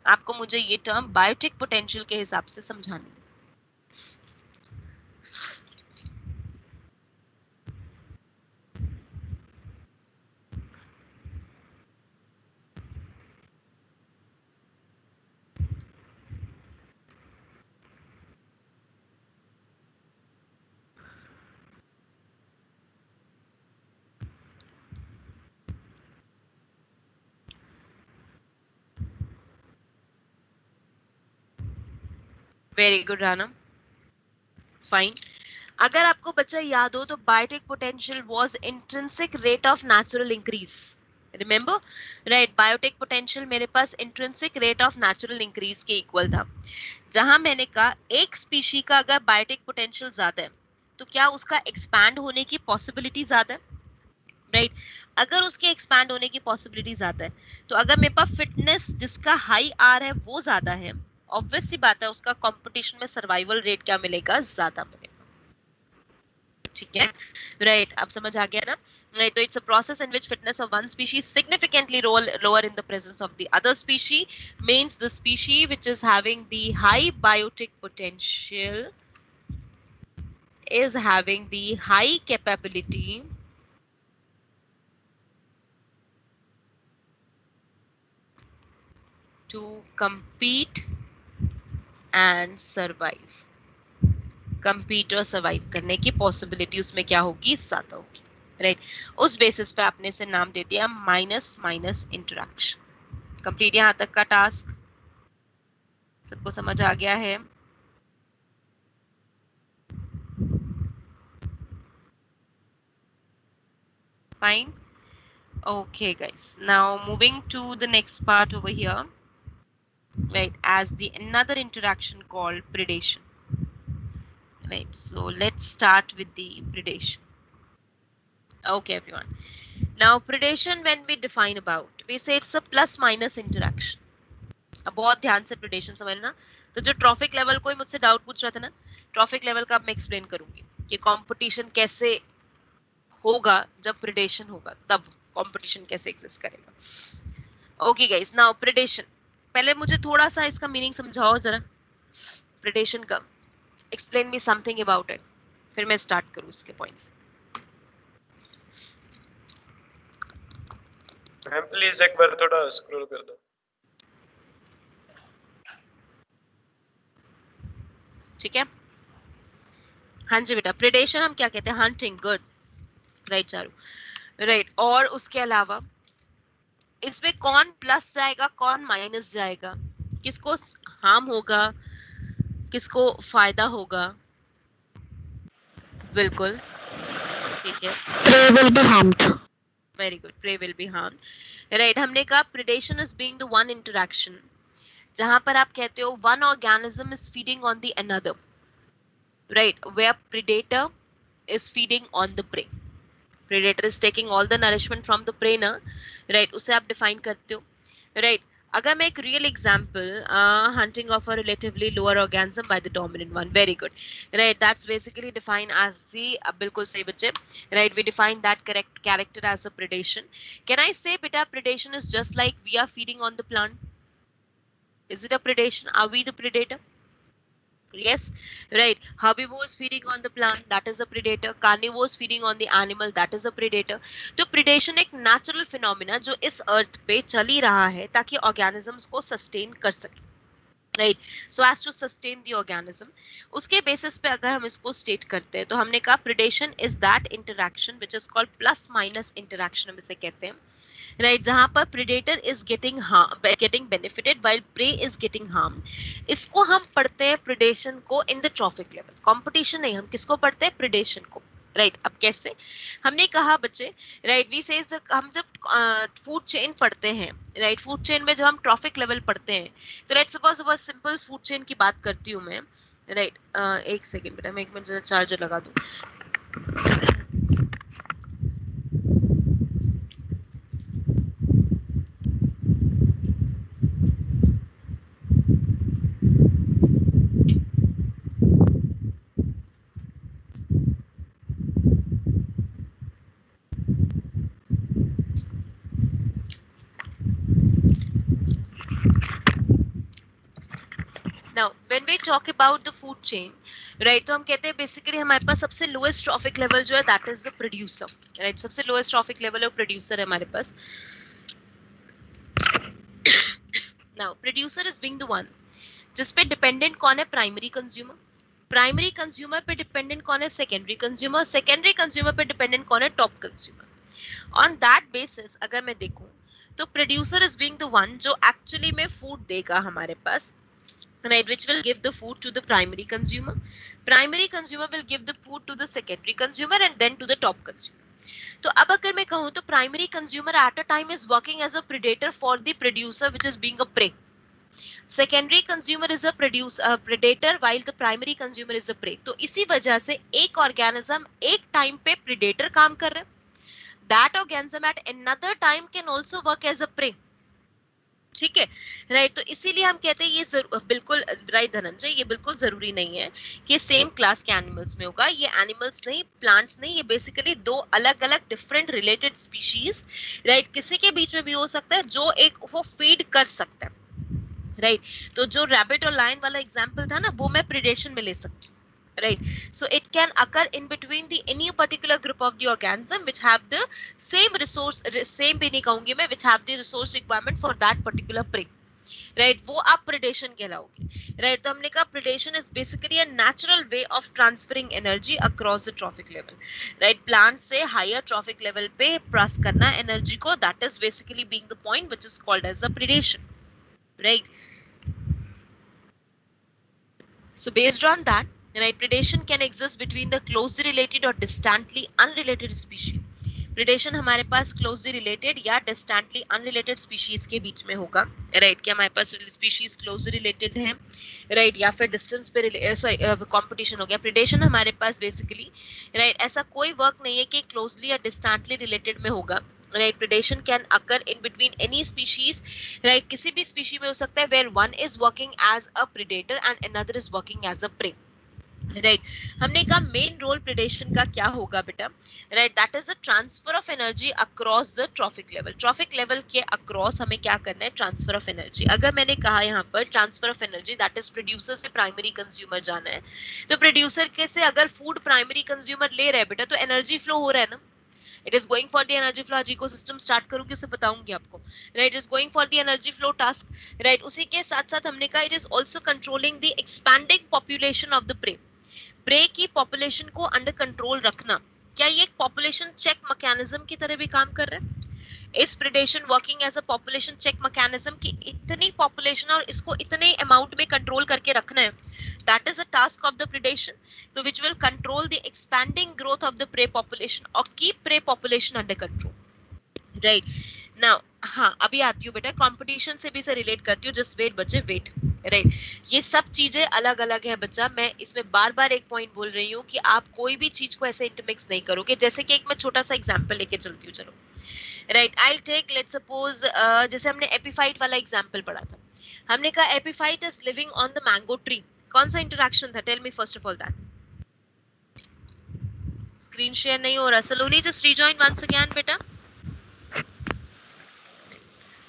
आपको मुझे ये टर्म बायोटिक पोटेंशियल के हिसाब से समझानी है. Very good Rana. फाइन. अगर आपको बच्चा याद हो तो biotic potential was intrinsic rate of natural increase. Remember, right. Biotic potential मेरे पास intrinsic rate of natural increase के इक्वल था, जहां मैंने कहा एक स्पीशी का अगर बायोटिक पोटेंशियल ज्यादा है तो क्या उसका एक्सपैंड होने की पॉसिबिलिटी ज्यादा है, राइट. अगर उसके एक्सपैंड होने की पॉसिबिलिटी ज्यादा है तो अगर मेरे पास फिटनेस जिसका हाई आर है वो ज्यादा है, ऑब्वियस सी बात है उसका कंपटीशन में सर्वाइवल रेट क्या मिलेगा, ज्यादा मिलेगा. ठीक है, राइट. अब समझ आ गया ना, राइट. तो it's a process in which fitness of one species significantly lower in the presence of the other species means the species which is having the high biotic potential is having the high capability to compete and survive. compete और survive करने की possibility उसमें क्या होगी, ज्यादा होगी, राइट. उस बेसिस पे आपने इसे नाम दे दिया माइनस माइनस इंटरैक्शन. कंप्लीट यहाँ तक का टास्क सबको समझ आ गया है? Fine. Okay guys, now moving to the next part over here, right, as the another interaction called predation, right. So let's start with the predation. Okay everyone, now predation when we define about, we say it's a plus minus interaction. अब बहुत ध्यान से predation समझना. तो जो ट्रॉफिक लेवल कोई मुझसे डाउट पूछ रहा था ना, ट्रॉफिक लेवल का अब मैं एक्सप्लेन करूंगी कि कंपटीशन कैसे होगा जब प्रेडेशन होगा, तब कंपटीशन कैसे एग्जिस्ट करेगा. Okay guys, now predation. पहले मुझे थोड़ा सा इसका मीनिंग समझाओ जरा, प्रेडेशन का. Explain me something about it, फिर मैं स्टार्ट करूं इसके पॉइंट्स. मैम प्लीज एक बार थोड़ा स्क्रॉल कर दो. ठीक है, हाँ जी बेटा. प्रेडेशन हम क्या कहते हैं, hunting. Good, right Charu, right. और उसके अलावा इसमें कौन प्लस जाएगा, कौन माइनस जाएगा, किसको हार्म होगा, किसको फायदा होगा? बिल्कुल ठीक है, Prey will be harmed. Very good, prey will be harm. Right, हमने कहा predation is being the one interaction जहां पर आप कहते हो one organism is feeding on the another, right, where predator is feeding on the prey. Predator is taking all the nourishment from the prey ना, right, उसे आप define करते हो, right? अगर मैं एक real example, hunting of a relatively lower organism by the dominant one, very good, right, that's basically defined as the बिल्कुल सही बच्चे, right, we define that correct character as a predation. Can I say beta predation is just like we are feeding on the plant? Is it a predation? Are we the predator? Yes, right. Herbivores feeding on the plant, that is a predator. Carnivores feeding on the animal, that is a predator. तो predation एक natural phenomena जो इस अर्थ पे चल ही रहा है ताकि organisms को sustain कर सके, right? So as to sustain the organism. उसके basis पे अगर हम इसको state करते हैं तो हमने कहा predation is that interaction which is called plus minus interaction, हम इसे कहते हैं, राइट, जहां पर predator is getting benefited while prey is getting harm. इसको हम पढ़ते हैं प्रेडेशन को in the trophic level, competition नहीं, हम किसको पढ़ते हैं, प्रेडेशन को, राइट। अब कैसे, हमने कहा बच्चे, राइट, वी से हम जब फूड चेन पढ़ते हैं, राइट, फूड चेन में जब हम ट्रॉफिक लेवल पढ़ते हैं तो right, suppose simple food chain की बात करती हूँ मैं, राइट, एक सेकेंड बेटा, मैं एक मिनट चार्जर लगा दूं। Now, when we talk about the food chain, right, तो हम कहते हैं बेसिकली हमारे पास सबसे लोएस्ट ट्रॉफिक लेवल जो है that is the producer, right, सबसे लोएस्ट ट्रॉफिक लेवल है प्रोड्यूसर है हमारे पास। Now producer is being the one जिस पे डिपेंडेंट कौन है, प्राइमरी कंज्यूमर, प्राइमरी कंज्यूमर पे डिपेंडेंट कौन है, सेकेंडरी कंज्यूमर, सेकेंडरी कंज्यूमर पे डिपेंडेंट कौन है, top consumer. On that basis अगर मैं देखूं तो producer is being the one जो एक्चुअली में फूड देगा हमारे पास, right, which will give the food to the primary consumer. Primary consumer will give the food to the secondary consumer and then to the top consumer. तो अब अगर मैं कहूँ तो primary consumer at a time is working as a predator for the producer which is being a prey. Secondary consumer is a predator while the primary consumer is a prey. तो इसी वजह से एक organism एक time पे predator काम कर रहा है, that organism at another time can also work as a prey. ठीक है, राइट, तो इसीलिए हम कहते हैं ये बिल्कुल राइट धनंजय, ये बिल्कुल जरूरी नहीं है कि सेम क्लास के एनिमल्स में होगा, ये एनिमल्स नहीं, प्लांट्स नहीं, ये बेसिकली दो अलग अलग डिफरेंट रिलेटेड स्पीशीज, राइट, किसी के बीच में भी हो सकता है जो एक वो फीड कर सकता है, राइट। तो जो रैबिट और लायन वाला एग्जांपल था ना, वो मैं प्रेडेशन में ले सकती हूँ, right, so it can occur in between the any particular group of the organism which have the same resource, same भी नहीं कहूंगी मैं, which have the resource requirement for that particular prey, right, वो आप predation कहलाओगे, right। तो हमने कहा predation is basically a natural way of transferring energy across the trophic level, right, plant से higher trophic level पे pass करना energy को, that is basically being the point which is called as a predation, right। So based on that, right, predation can exist between the closely related or distantly unrelated species. Predation हमारे पास closely related या distantly unrelated species के बीच में होगा, right, कि हमारे पास species closely related हैं, right, या फिर distance पे competition हो गया। predation हमारे पास basically, right, ऐसा कोई work नहीं है कि closely या distantly related में होगा, right, predation can occur in between any species, right, किसी भी species में हो सकता है where one is working as a predator and another is working as a prey, right. हमने कहा मेन रोल प्रेडेशन का क्या होगा बेटा, right, that is the transfer of energy across the trophic level, trophic level के अक्रॉस हमें क्या करना है, ट्रांसफर ऑफ एनर्जी। अगर मैंने कहा यहाँ पर transfer of energy that is producer से प्राइमरी कंज्यूमर जाना है, तो प्रोड्यूसर के से अगर फूड प्राइमरी कंज्यूमर ले रहा है बेटा तो एनर्जी फ्लो हो रहा है ना, it is going for the energy flow. आज इकोसिस्टम स्टार्ट करूंगी उसे बताऊंगी आपको, right, it is going for the energy flow task, right. उसी के साथ साथ हमने कहा it is also controlling the expanding population of the prey, prey की पॉपुलेशन को अंडर कंट्रोल रखना। क्या ये एक पॉपुलेशन चेक मैकेनिज्म की तरह भी काम कर रहा है? Is predation working as a population check mechanism कि इतनी पॉपुलेशन और इसको इतने अमाउंट में कंट्रोल करके रखना है, that is a task of the predation, तो which will control the expanding growth of the prey population और keep prey population under control, right now. हाँ अभी आती हूँ बेटा, कंपटीशन से भी से रिलेट करती हूँ, जस्ट वेट बच्चे वेट, राइट ये सब चीजें अलग अलग है बच्चा। मैं इसमें बार बार एक पॉइंट बोल रही हूँ कि आप कोई भी चीज को ऐसे इंटरमिक्स नहीं करोगे। जैसे कि एक मैं छोटा सा एग्जांपल लेके चलती हूँ, चलो right I will take let's suppose, जैसे हमने एपिफाइट वाला एग्जांपल पढ़ा था, हमने कहा epiphyte is living on the mango tree, कौन सा इंटरेक्शन था, tell me first of all that. Screen share नहीं हो रहा, Saloni just rejoin once again बेटा।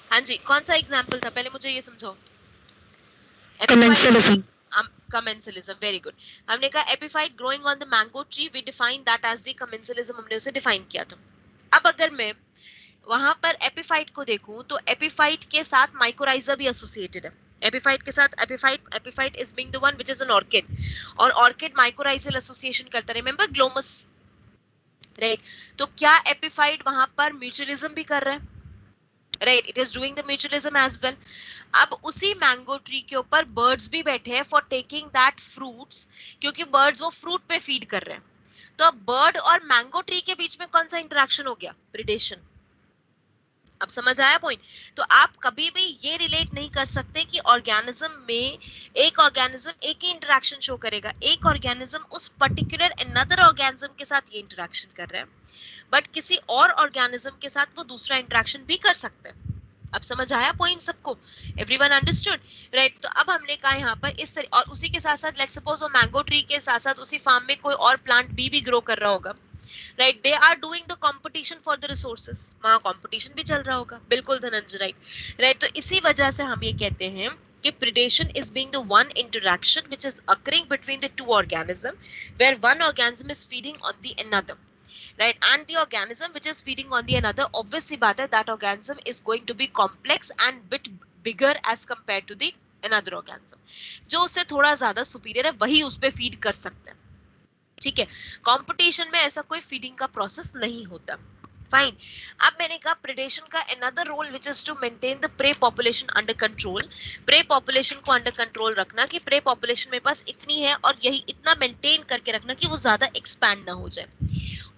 हाँ जी कौन सा एग्जांपल था, पहले मुझे ये समझाओ। Commensalism. Commensalism, very good। हमने कहा epiphyte growing on the mango tree, we define that as the commensalism, हमने उसे डिफाइन किया था। अब अगर मैं वहां पर एपिफाइट को देखूं तो एपिफाइट के साथ माइकोराइजा भी एसोसिएटेड है। एपिफाइट के साथ epiphyte is being the one which is an orchid, और ऑर्किड माइकोराइजल एसोसिएशन करता है, रिमेंबर ग्लोमस, राइट। तो क्या एपिफाइट वहां पर म्यूचुअलिज्म भी कर रहा है, right, it is doing the mutualism as well. अब उसी मैंगो ट्री के ऊपर बर्ड्स भी बैठे हैं फॉर टेकिंग दैट फ्रूट्स, क्योंकि बर्ड्स वो फ्रूट पे फीड कर रहे हैं। तो अब बर्ड और मैंगो ट्री के बीच में कौन सा इंटरेक्शन हो गया, प्रिडेशन। अब समझ आया पॉइंट। तो आप कभी भी ये रिलेट नहीं कर सकते कि ऑर्गेनिज्म में एक ऑर्गेनिज्म एक ही इंटरेक्शन शो करेगा, एक ऑर्गेनिज्म उस पर्टिकुलर अनदर ऑर्गेनिज्म के साथ ये इंटरेक्शन कर रहा है, बट किसी और ऑर्गेनिज्म के साथ वो दूसरा इंटरेक्शन भी कर सकता है। अब समझ आया पॉइंट सबको, एवरीवन अंडरस्टूड, राइट। तो अब हमने कहा यहाँ पर इस तरह, और उसी के साथ साथ लेट्स सपोज वो मैंगो ट्री के साथ साथ उसी फार्म में कोई और प्लांट भी ग्रो कर रहा होगा, right, they are doing the competition for the resources, वहां कंपटीशन भी चल रहा होगा, बिल्कुल धनंजय, राइट राइट। तो इसी वजह से हम ये कहते हैं कि predation is being the one interaction which is occurring between the two organisms, where one organism is feeding on the another, right, and the organism which is feeding on the another, obviously बात है that organism is going to be complex and bit bigger as compared to the another organism, जो उससे थोड़ा ज्यादा सुपीरियर है वही उस पे फीड कर सकता है, ठीक है। कंपटीशन में ऐसा कोई फीडिंग का प्रोसेस नहीं होता, फाइन। अब मैंने कहा प्रेडेशन का another role which is to maintain the prey population under control, prey population को अंडर कंट्रोल रखना कि प्रे पॉपुलेशन मेरे पास इतनी है और यही इतना मेंटेन करके रखना कि वो ज्यादा एक्सपैंड ना हो जाए,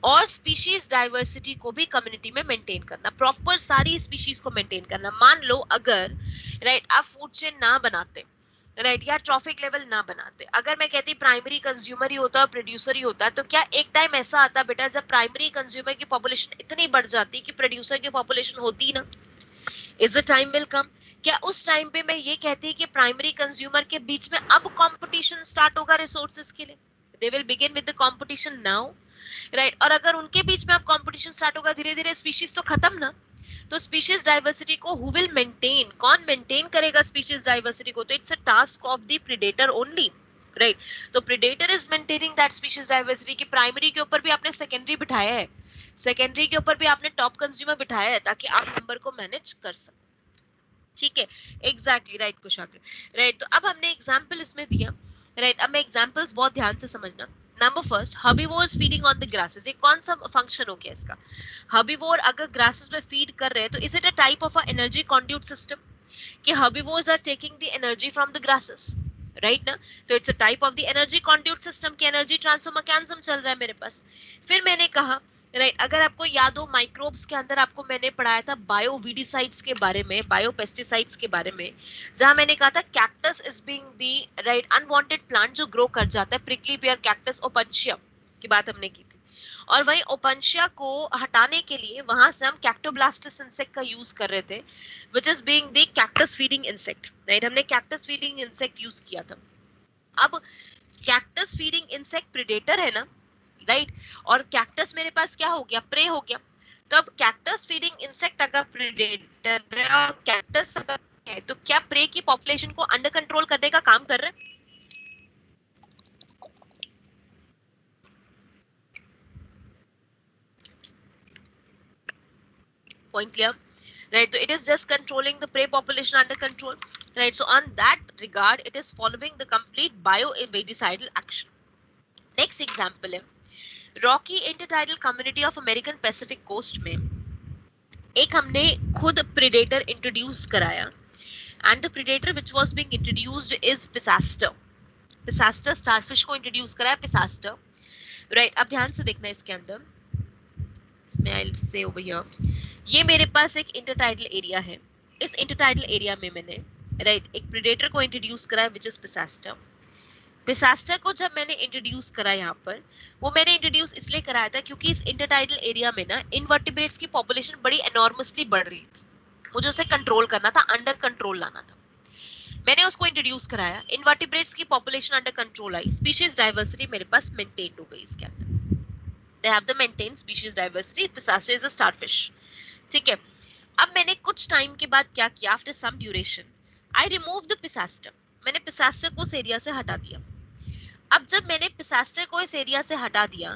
और स्पीशीज डाइवर्सिटी को भी कम्युनिटी में मेंटेन करना, प्रॉपर सारी स्पीशीज को मेंटेन करना। मान लो अगर राइट आप फूड चेन ना बनाते, राइट, या ट्रॉफिक लेवल ना बनाते, अगर मैं कहती प्राइमरी कंज्यूमर ही होता और प्रोड्यूसर ही होता, तो क्या एक टाइम ऐसा आता बेटा जब प्राइमरी कंज्यूमर की पॉपुलेशन इतनी बढ़ जाती कि प्रोड्यूसर की पॉपुलेशन होती ना, is the time will come, क्या उस टाइम पे मैं ये कहती कि प्राइमरी कंज्यूमर के बीच में अब कंपटीशन स्टार्ट होगा रिसोर्सेज के लिए, they will begin with the competition now, right. और अगर उनके बीच में अब कंपटीशन स्टार्ट होगा धीरे धीरे, स्पीशीज तो खत्म ना, तो स्पीशीज डाइवर्सिटी को हु विल मेंटेन, कौन मेंटेन करेगा स्पीशीज डाइवर्सिटी को, तो it's a task of the predator only, right. तो predator is maintaining that species diversity की प्राइमरी के ऊपर भी आपने सेकेंडरी बिठाया है, सेकेंडरी के ऊपर भी आपने टॉप कंज्यूमर बिठाया है ताकि आप नंबर को मैनेज कर सकें, ठीक है, एग्जैक्टली राइट कुशाग्र, राइट। तो अब हमने एग्जांपल इसमें दिया, राइट। अब मैं एग्जांपल्स बहुत ध्यान से समझना। Number first, herbivores feeding on the grasses, ये कौन सा फंक्शन हो गया इसका, हर्बीवोर अगर ग्रासेस पे फीड कर रहे हैं तो is it a type of a energy conduit system कि herbivores are taking the energy from the grasses, right ना, तो it's a type of the energy conduit system की एनर्जी ट्रांसफर मैकेनिज्म चल रहा है मेरे पास। फिर मैंने कहा राइट, अगर आपको याद हो माइक्रोब्स के अंदर आपको मैंने पढ़ाया था बायोवीडिसाइड्स के बारे में, बायोपेस्टिसाइड्स के बारे में, जहां मैंने कहा था cactus is being the right unwanted plant जो ग्रो कर जाता है, प्रिकली पेयर कैक्टस ओपनशिया की बात हमने की थी, और वहीं ओपनशिया को हटाने के लिए वहां से हम कैक्टोब्लास्टस इंसेक्ट का यूज कर रहे थे which is being the cactus feeding insect, right, हमने कैक्टस फीडिंग इंसेक्ट यूज किया था। अब कैक्टस फीडिंग इंसेक्ट प्रेडेटर है ना, राइट, और कैक्टस मेरे पास क्या हो गया, प्रे हो गया। तो अब कैक्टस फीडिंग इंसेक्ट अगर प्रेडेटर है और कैक्टस अगर है, तो क्या प्रे की पॉपुलेशन को अंडर कंट्रोल करने का काम कर रहा है, point clear, right? So it is just controlling the prey population under control, right? So on that regard it is following the complete bioinvadicidal action. Next example है rocky intertidal community of American Pacific coast में एक हमने खुद प्रेडेटर इंट्रोड्यूस कराया, and the predator which was being introduced is pisaster. Pisaster starfish को इंट्रोड्यूस कराया, पिसास्टर. राइट, अब ध्यान से देखना इसके अंदर, इसमें I will say over here, ये मेरे पास एक इंटरटाइडल एरिया है. इस इंटरटाइडल एरिया में मैंने राइट एक प्रेडेटर को इंट्रोड्यूस कराया व्हिच इज पिसास्टर. पिसास्टर को जब मैंने इंट्रोड्यूस करा यहाँ पर, वो मैंने इंट्रोड्यूस इसलिए कराया था क्योंकि इस इंटरटाइडल एरिया में ना इनवर्टिब्रेट्स की पॉपुलेशन बड़ी एनॉर्मसली बढ़ रही थी. मुझे उसे कंट्रोल करना था, अंडर कंट्रोल लाना था. मैंने उसको इंट्रोड्यूस कराया, इनवर्टिब्रेट्स की population under control I, species diversity मेरे पास मेंटेन हो गई. इसके अंदर they have the maintained species diversity. Pisaster is a starfish. ठीक है. अब मैंने कुछ टाइम के बाद क्या किया, after some duration I remove the pisaster. मैंने पिसास्टर को उस एरिया से हटा दिया. अब जब मैंने पिसास्टर को इस एरिया से हटा दिया,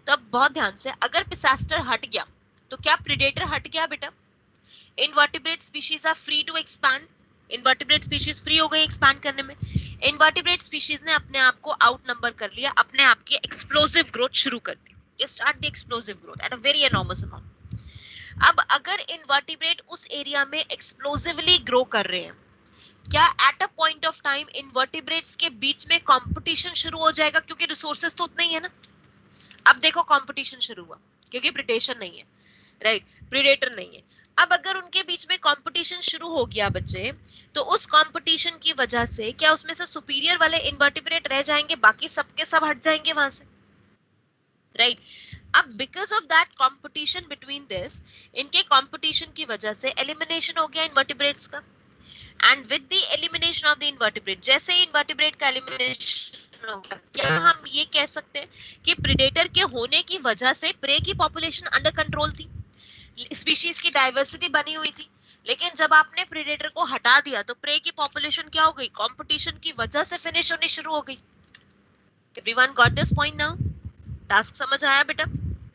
तो अब बहुत ध्यान से, अगर पिसास्टर हट गया तो क्या प्रेडेटर हट गया बेटा? Invertebrate species are free to expand. Invertebrate species free हो गई एक्सपैंड करने में. इनवर्टिब्रेट स्पीशीज ने अपने आप को आउट नंबर कर लिया, अपने आप की एक्सप्लोसिव ग्रोथ शुरू कर दी. You start the explosive growth at a very enormous amount. अब अगर इनवर्टिब्रेट उस एरिया में एक्सप्लोसिवली ग्रो कर रहे हैं, क्या at a point of time invertebrates के बीच में कंपटीशन शुरू हो जाएगा? क्योंकि रिसोर्सेज तो उतना ही है ना. अब देखो कंपटीशन शुरू हुआ क्योंकि प्रेडेशन नहीं है, राइट, प्रेडेटर नहीं है. अब अगर उनके बीच में कंपटीशन शुरू हो गया बच्चे, तो उस कंपटीशन की वजह से क्या उसमें से सुपीरियर वाले इनवर्टिब्रेट रह जाएंगे, बाकी सबके सब हट जाएंगे वहां से, राइट. अब because of that competition between this, इनके कंपटीशन की वजह से एलिमिनेशन हो गया इनवर्टिब्रेट्स का. And with the elimination of the invertebrate, जैसे ही इनवर्टिब्रेट का एलिमिनेशन हो गया, क्या हम ये कह सकते हैं कि प्रेडेटर के होने की वजह से प्रे की पॉपुलेशन अंडर कंट्रोल थी, स्पीशीज की डाइवर्सिटी बनी हुई थी. लेकिन जब आपने प्रेडेटर को हटा दिया तो प्रे की पॉपुलेशन क्या हो गई? कंपटीशन की वजह से फिनिश होनी शुरू हो गई. Everyone got this point now? Task समझ आया बेटा?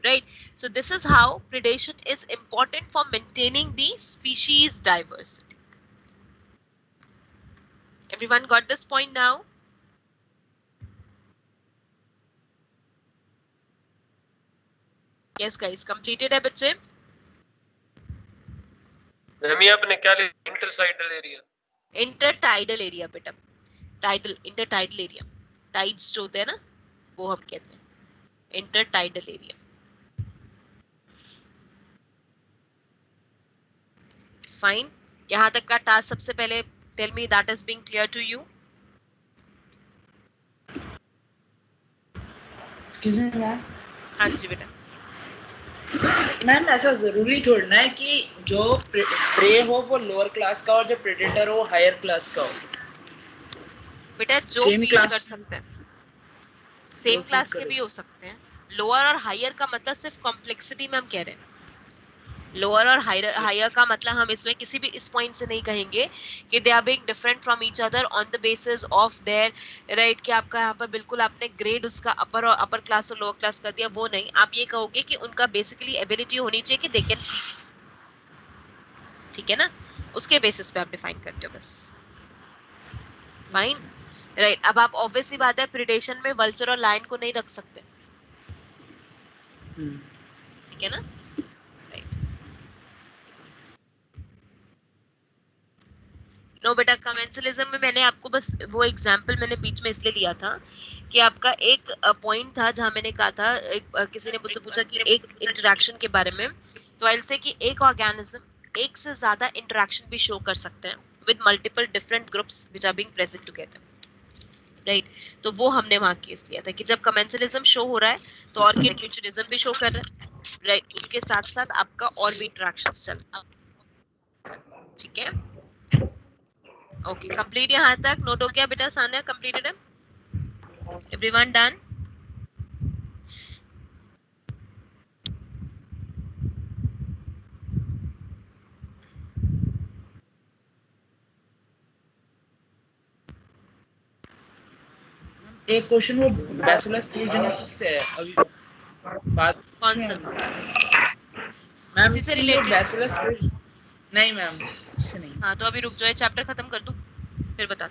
Right. So this is how predation is important for maintaining the species diversity. Everyone got this point now? Yes guys, completed है बच्चे? मैम ये आपने क्या लिया? इंटरसाइडल एरिया, इंटरटाइडल एरिया बेटा. टाइडल, इंटरटाइडल एरिया, टाइड्स जो होते हैं ना, वो हम कहते हैं इंटरटाइडल एरिया. फाइन. यहां तक का टास्क सबसे पहले tell me that is being clear to you. Excuse me ma'am. हाँ जी बेटा. मैम ऐसा जरूरी छोड़ना है कि जो प्रे हो वो लोअर क्लास का और जो प्रेडेटर हो हायर क्लास का हो? बेटा जो फीड कर सकते हैं, सेम क्लास के भी हो सकते हैं. लोअर और हायर का मतलब सिर्फ कॉम्प्लेक्सिटी में हम कह रहे हैं. लोअर और हायर का मतलब हम इसमें किसी भी इस पॉइंट से नहीं कहेंगे कि they are being different from each other on the basis of their right, कि आपका यहाँ पर बिल्कुल आपने ग्रेड उसका अपर और अपर क्लास और लोअर क्लास कर दिया, वो नहीं. आप ये कहोगे कि उनका बेसिकली एबिलिटी होनी चाहिए कि दे कैन फीड. ठीक है ना? उसके बेसिस पे आप डिफाइन करते हो बस. फाइन. राइट. अब आप ऑब्वियसली बात है प्रेडेशन में वल्चर और लायन को नहीं रख सकते. ठीक है ना? नो बेटा, कमेंसलिज्म में मैंने आपको बस वो एग्जांपल मैंने बीच में इसलिए लिया था कि आपका एक पॉइंट था जहां मैंने कहा था, किसी ने मुझसे पूछा कि एक इंटरेक्शन के बारे में, तो आई विल से कि एक ऑर्गेनिज्म एक से ज्यादा इंटरेक्शन भी शो कर सकते हैं with multiple different groups which are being present together. Right. तो वो हमने वहां केस लिया था कि जब कमेंसलिज्म शो हो रहा है तो ऑर्किड म्यूचुअलिज्म भी शो कर रहा है. राइट. उसके साथ साथ आपका और भी इंटरेक्शंस चल रहा है. ठीक है? ओके, कंप्लीट यहाँ तक नोट हो गया बेटा? सानिया कंप्लीटेड है? Everyone done? एक क्वेश्चन वो बैसिलस थ्यूजेनेसिस से है अभी बात. कौन सा? मैम इसी से रिलेटेड? बैसिलस नहीं मैम, इससे नहीं. हाँ तो अभी रुक जाओ, चैप्टर खत्म कर दूं फिर बता.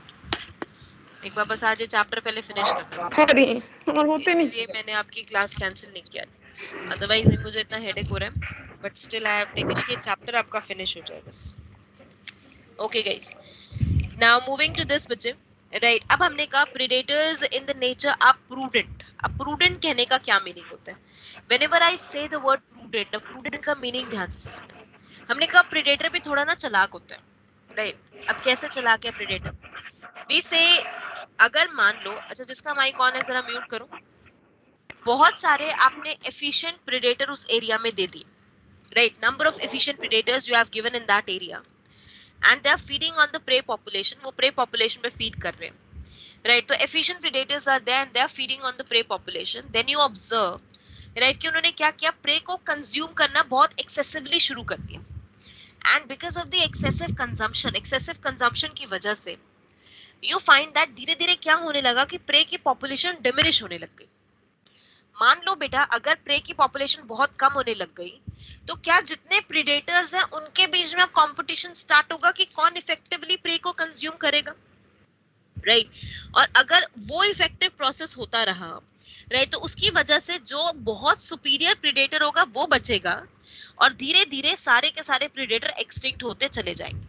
एक बार बस आज ये चैप्टर पहले फिनिश करना. सॉरी और होते नहीं. इसलिए मैंने आपकी क्लास कैंसिल नहीं किया, अदरवाइज मुझे इतना हेडेक हो रहा है. But still I have taken कि चैप्टर आपका फिनिश हो जाए बस. Okay guys, now moving to this बच्चे. राइट, अब हमने कहा predators in the nature are prudent. अब प्रूडेंट कहने का क्या मीनिंग होता है? Whenever I say the word prudent, prudent का मीनिंग ध्यान से समझना. हमने कहा प्रेडेटर भी थोड़ा ना चालाक होता है. राइट, अब कैसे चालाक है प्रेडेटर? वी से, अगर मान लो, अच्छा जिसका माइक ऑन है जरा म्यूट करो. बहुत सारे आपने एफिशिएंट प्रेडेटर उस एरिया में दे दिए. Right, number of efficient predators you have given in that area and they are feeding on the prey population. वो prey population पे feed कर रहे हैं. Right, तो efficient predators are there and they are feeding on the prey population. Then you observe, right, कि उन्होंने क्या किया? prey को consume करना बहुत excessively शुरू कर दिया. And because of the excessive consumption की वजह से you find that धीरे धीरे क्या होने लगा कि prey की population diminish होने लग गई. मान लो बेटा, अगर प्रे की पॉपुलेशन बहुत कम होने लग गई तो क्या जितने प्रेडेटर्स हैं उनके बीच में अब कंपटीशन स्टार्ट होगा कि कौन इफेक्टिवली प्रे को कंज्यूम करेगा. राइट, और अगर वो इफेक्टिव प्रोसेस होता रहा, राइट, तो उसकी वजह से जो बहुत सुपीरियर प्रेडेटर होगा वो बचेगा और धीरे धीरे सारे के सारे प्रेडेटर एक्सटिंक्ट होते चले जाएंगे.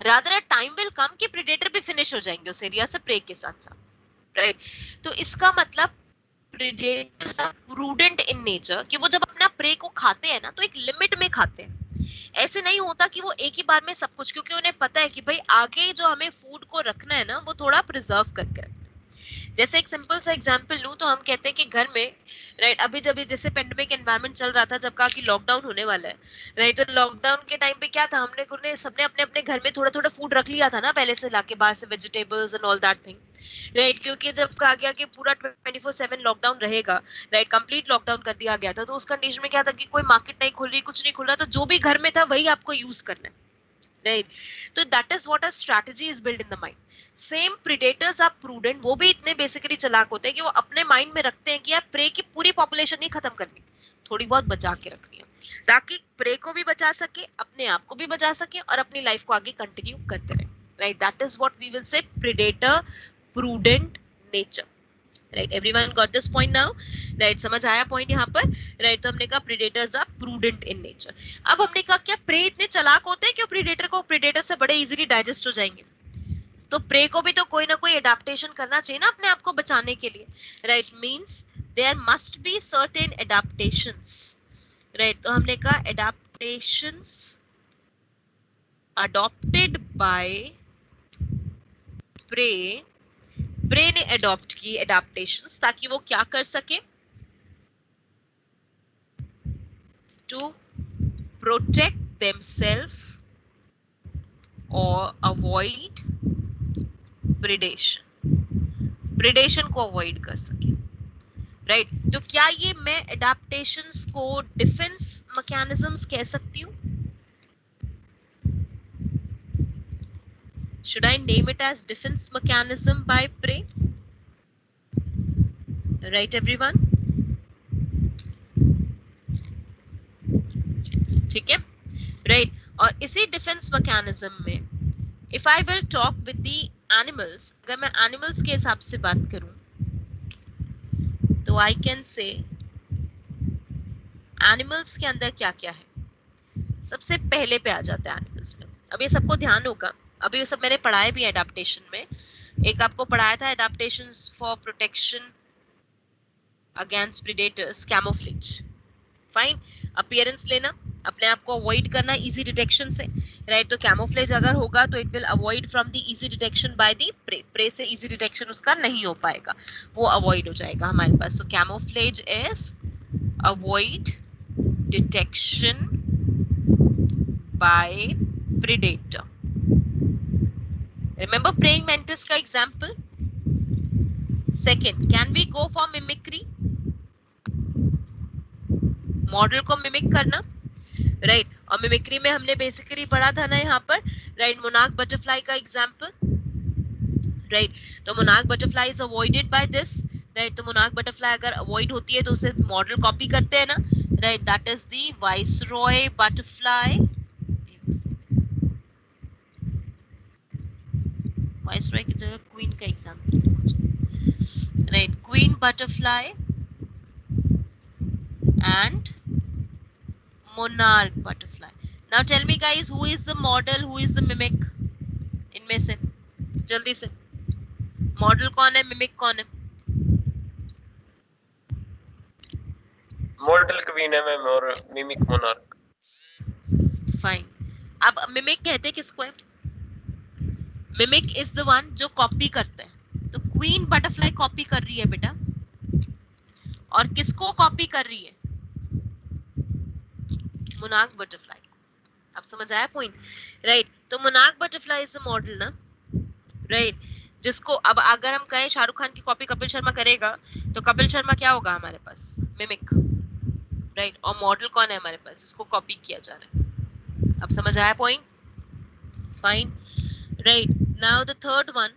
रादर टाइम विल कम कि प्रेडेटर भी फिनिश हो जाएंगे उस एरिया से प्रे के साथ साथ. राइट, तो इसका मतलब predators are prudent in nature कि वो जब अपना प्रे को खाते हैं ना तो एक लिमिट में खाते हैं. ऐसे नहीं होता कि वो एक ही बार में सब कुछ, क्योंकि उन्हें पता है कि भाई आगे जो हमें फूड को रखना है ना वो थोड़ा प्रिजर्व करके रखना है. जैसे एक सिंपल सा एग्जांपल लूं तो हम कहते हैं कि घर में, राइट, अभी जब जैसे पेंडेमिक एनवायरनमेंट चल रहा था, जब कहा कि लॉकडाउन होने वाला है, राइट, तो लॉकडाउन के टाइम पे क्या था, हमने सबने अपने अपने घर में थोड़ा थोड़ा फूड रख लिया था ना पहले से लाके बाहर से, vegetables and all that thing. Right, क्योंकि जब कहा गया कि पूरा 24/7 लॉकडाउन रहेगा, राइट, कंप्लीट लॉकडाउन कर दिया गया था, तो उस कंडीशन में क्या था कि कोई मार्केट नहीं खुल रही, कुछ नहीं खुल रहा, तो जो भी घर में था वही आपको यूज करना है. राइट, तो that is what a strategy is build in the mind. Same predators are prudent, वो भी इतने बेसिकली चालाक होते हैं कि वो अपने माइंड में रखते हैं कि यार प्रे की पूरी पॉपुलेशन नहीं खत्म करनी, थोड़ी बहुत बचा के रखनी है, ताकि प्रे को भी बचा सके, अपने आप को भी बचा सके और अपनी लाइफ को आगे कंटिन्यू करते रहे. Right, that is what we will say predator prudent nature. Right, everyone got this point now? Right, समझ आया पॉइंट यहाँ पर? राइट, तो हमने कहा predators are prudent in nature. अब हमने कहा क्या प्रे इतने चालाक होते हैं कि प्रेडेटर से बड़े इजीली डाइजेस्ट हो जाएंगे? तो प्रे को भी तो कोई ना कोई एडाप्टेशन करना चाहिए ना अपने आप को बचाने के लिए. Right, means there must be certain adaptations. Right, तो हमने कहा एडाप्टेशंस अडॉप्टेड बाय प्रे ने अडॉप्ट की एडाप्टेशंस ताकि वो क्या कर सके? टू प्रोटेक्ट देमसेल्फ और अवॉइड प्रेडेशन को अवॉइड कर सके. राइट, तो क्या ये मैं एडाप्टेशंस को डिफेंस मैकेनिज्म्स कह सकती हूँ? Should I name it as defense mechanism by prey? Right, everyone? ठीक है, right. और इसी डिफेंस मैकेनिज्म में if I will talk with the animals, अगर मैं एनिमल्स के हिसाब से बात करूं तो I can say एनिमल्स के अंदर क्या क्या है. सबसे पहले पे आ जाता है एनिमल्स में. अब ये सबको ध्यान होगा, अभी ये सब मैंने पढ़ाए भी एडाप्टेशन में. एक आपको पढ़ाया था adaptations for protection against predators, camouflage. Fine, appearance लेना, अपने आप को अवॉइड करना इजी डिटेक्शन से. राइट, तो कैमोफ्लेज अगर होगा तो it will avoid from the easy detection by the prey. Prey से इजी डिटेक्शन उसका नहीं हो पाएगा, वो अवॉइड हो जाएगा हमारे पास. तो camouflage is avoid detection bye predator. Remember praying mantis का example? Second, can we go for mimicry? Model को मिमिक करना. राइट, और मिमिक्री में हमने बेसिकली पढ़ा था ना यहाँ पर, राइट, मोनार्क बटरफ्लाई का एग्जाम्पल. राइट, तो monarch butterfly is avoided by this. Right, तो मोनार्क बटरफ्लाई अगर अवॉइड होती है तो उसे मॉडल कॉपी करते हैं ना. Right, that is the viceroy butterfly. Viceroy की जगह क्वीन का एग्जाम्पल लिखो. Right, queen butterfly and monarch butterfly. Now tell me guys, who is the model, who is the mimic? इनमें से जल्दी से, मॉडल कौन है, मिमिक कौन है? मॉडल क्वीन है मैम और मिमिक मोनार्क। फाइन। अब मिमिक कहते किसको है? मिमिक इज द वन जो कॉपी करता है। तो क्वीन बटरफ्लाई कॉपी कर रही है बेटा, और किसको कॉपी कर रही है? Monarch butterfly. अब समझ आया पॉइंट? राइट। तो monarch butterfly is the model ना, राइट, जिसको अब अगर हम कहें शाहरुख खान की कॉपी कपिल शर्मा करेगा, तो कपिल शर्मा क्या होगा हमारे पास? Mimic, right. और मॉडल कौन है हमारे पास, जिसको कॉपी किया जा रहा है? अब समझ आया point? Fine, right. Now the third one,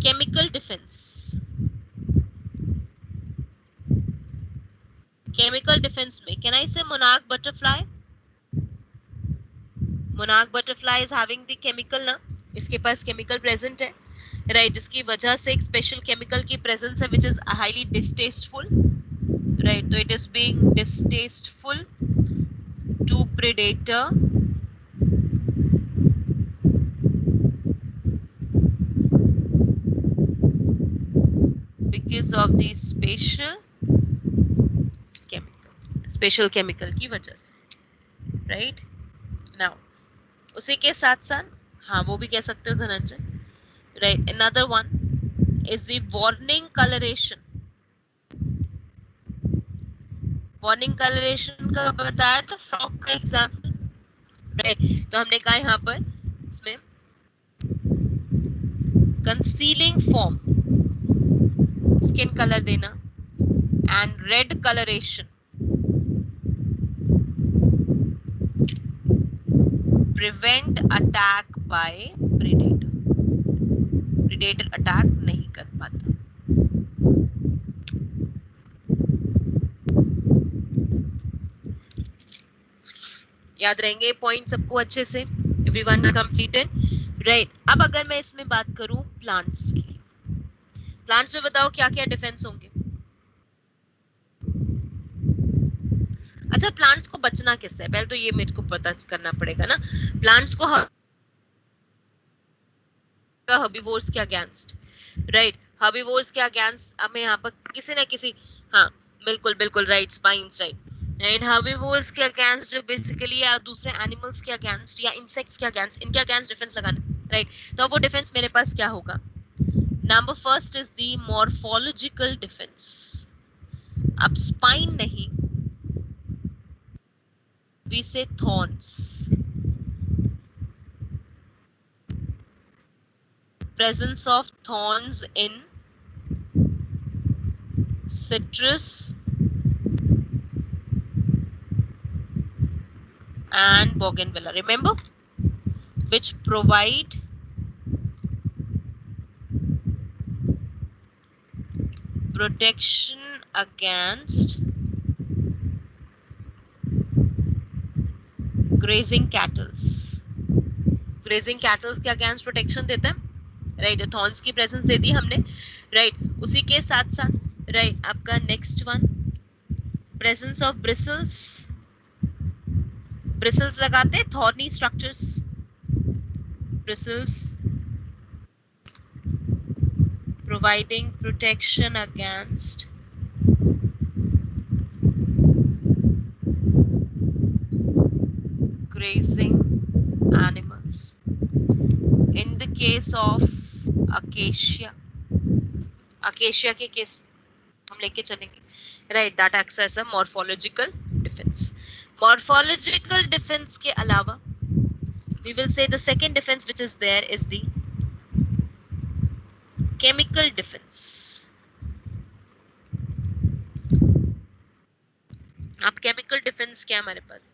chemical defence. Chemical defence में can I say monarch butterfly? Monarch butterfly is having the chemical ना, इसके पास केमिकल प्रेजेंट है, राइट, जिसकी वजह से एक स्पेशल केमिकल की प्रेजेंस है which is highly distasteful, right. तो it is being distasteful to predator, because of the special chemical की वजह से, राइट। नाउ उसी के साथ साथ, हाँ वो भी कह सकते हो Dhananjay, right. another one is the warning coloration। warning coloration का बताया था फ्रॉग का एग्जाम्पल, राइट। तो हमने कहा यहाँ पर इसमें concealing form, स्किन कलर देना, and red colouration, prevent attack by predator, predator attack नहीं कर पाता। याद रहेंगे पॉइंट सबको अच्छे से? Everyone completed, right. अब अगर मैं इसमें बात करूं प्लांट्स की, प्लांट्स में बताओ क्या क्या डिफेंस होंगे? अच्छा, प्लांट्स को बचना किससे है? पहले तो ये मेरे को पता करना पड़ेगा ना। प्लांट्स को हर्बीवोर्स के अगेंस्ट, राइट, हर्बीवोर्स के अगेंस्ट हमें यहाँ पर किसी ना किसी, हाँ बिल्कुल बिल्कुल right, spines, right. And herbivores के अगेंस्ट जो बेसिकली या दूसरे एनिमल्स के अगेंस्ट या इंसेक्ट्स के अगेंस्ट, इनके अगेंस्ट डिफेंस लगाना, राइट। तो वो डिफेंस मेरे पास क्या होगा? Number first is the morphological defense. अब spine नहीं, we say thorns. Presence of thorns in citrus and bougainvillea. Remember, which provide protection against grazing cattle. Grazing cattle के अगेंस्ट प्रोटेक्शन देते हैं, राइट। थॉर्न्स की प्रेजेंस दे दी हमने, राइट। उसी के साथ साथ, राइट, आपका next one, presence of bristles. Bristles लगाते thorny structures, bristles providing protection against grazing animals. In the case of acacia, acacia के केस हम लेके चलेंगे, right, that acts as a morphological defense. Morphological defense के अलावा we will say the second defense which is there is the chemical defense. अब chemical defense क्या हमारे पास,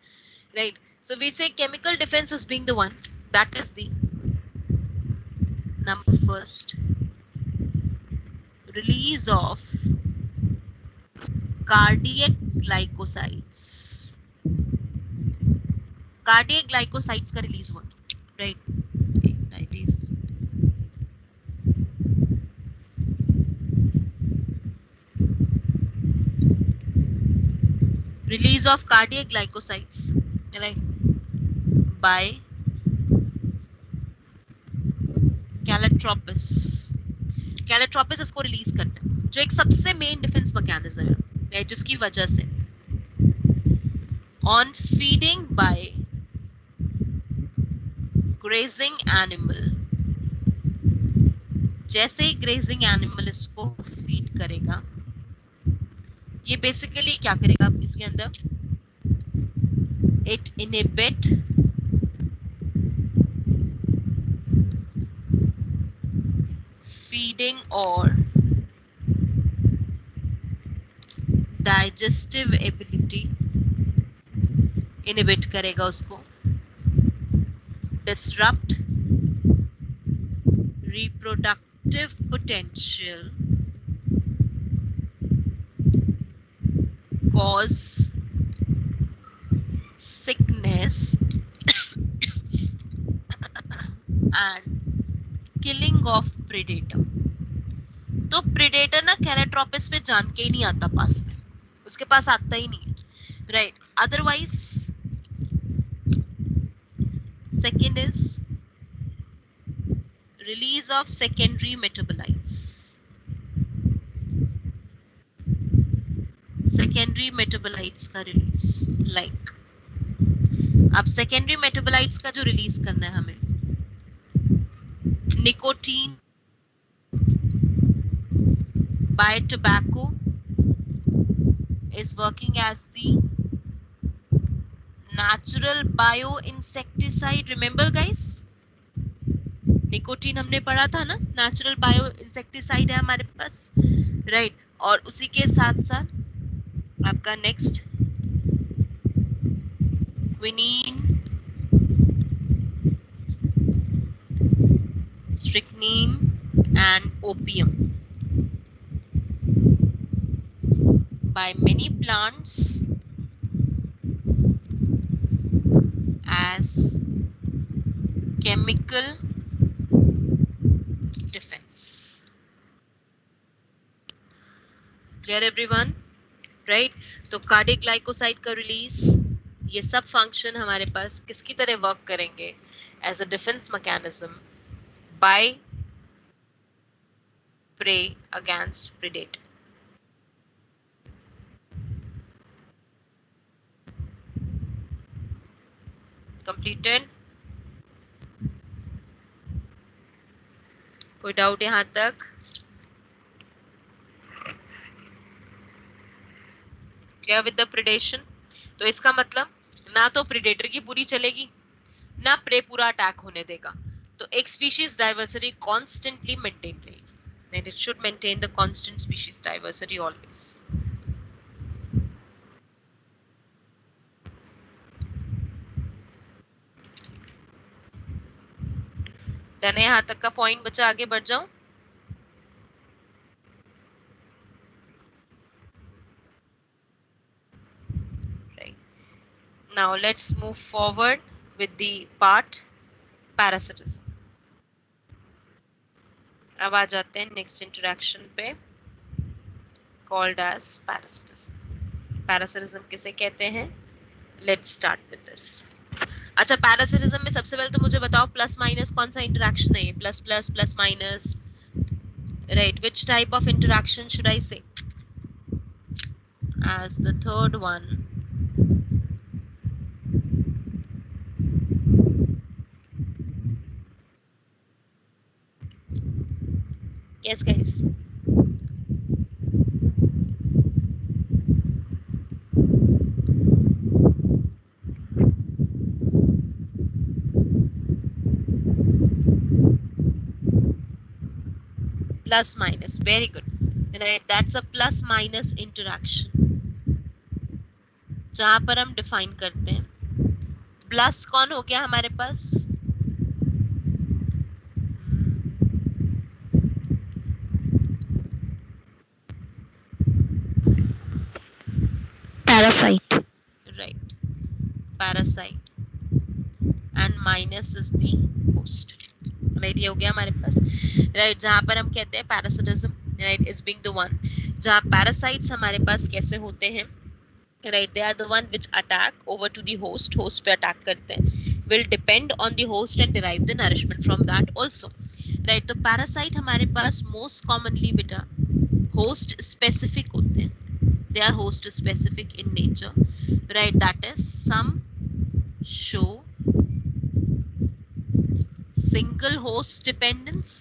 right? So we say chemical defense as being the one that is the number first, release of cardiac glycosides. Cardiac glycosides का release हुआ, right? release release of cardiac glycosides, right, by calotropis. Calotropis इसको रिलीज करते हैं, जो एक सबसे मेन डिफेंस मैकेनिज्म है, जिसकी वजह से on feeding by grazing animal, जैसे ही ग्रेजिंग एनिमल इसको फीड करेगा, ये बेसिकली क्या करेगा इसके अंदर, इट इनहिबिट फीडिंग और डाइजेस्टिव एबिलिटी, इनहिबिट करेगा उसको, disrupt reproductive potential, cause sickness and killing of predator. तो predator ना कैलेट्रोपिस पे जान के ही नहीं आता पास में, उसके पास आता ही नहीं है, right? Otherwise, second is release of secondary metabolites. Secondary metabolites का release, like अब secondary metabolites का जो release करना है हमें, nicotine by tobacco is working as the natural bioinsecticide. Remember guys, nicotine हमने पढ़ा था ना, नेचुरल बायो इंसेक्टिसाइड है हमारे पास, राइट? और उसी के साथ साथ आपका next quinine, strychnine and opium by many plants as chemical defense. Clear everyone, right? तो कार्डियक ग्लाइकोसाइड का रिलीज, ये सब फंक्शन हमारे पास किसकी तरह वर्क करेंगे, as a defence mechanism by prey against predator. Completed? कोई डाउट यहां तक? क्या विद द प्रेडेशन? तो इसका मतलब ना तो प्रेडेटर की पूरी चलेगी, ना प्रे पूरा अटैक होने देगा, तो एक स्पीशीज डाइवर्सिटी कॉन्स्टेंटली मेंटेन रहेगी. And it should maintain the constant species diversity always. Done है यहां तक का पॉइंट बचा? आगे बढ़ जाऊं? Now let's move forward with the part parasitism. अब आ जाते हैं नेक्स्ट इंटरेक्शन पे, called as parasitism. Parasitism किसे कहते हैं? Let's start with this. अच्छा, parasitism में सबसे पहले तो मुझे बताओ प्लस माइनस कौन सा इंटरेक्शन है ये? Plus plus plus minus, right? Which type of interaction should I say as the third one? Yes guys, plus minus, very good, right? That's a plus minus interaction जहां पर हम डिफाइन करते हैं. प्लस कौन हो गया हमारे पास? Parasite. Right, parasite, and minus is the host. Right, ये हो गया हमारे पास, right? जहां पर हम कहते हैं parasitism, right, is being the one जहां parasites हमारे पास कैसे होते हैं, right, they are the one which attack over to the host पे attack करते हैं, will depend on the host and derive the nourishment from that also, right. तो parasite हमारे पास most commonly बेटा host specific होते हैं, they are host specific in nature, right. That is, some show single host dependence,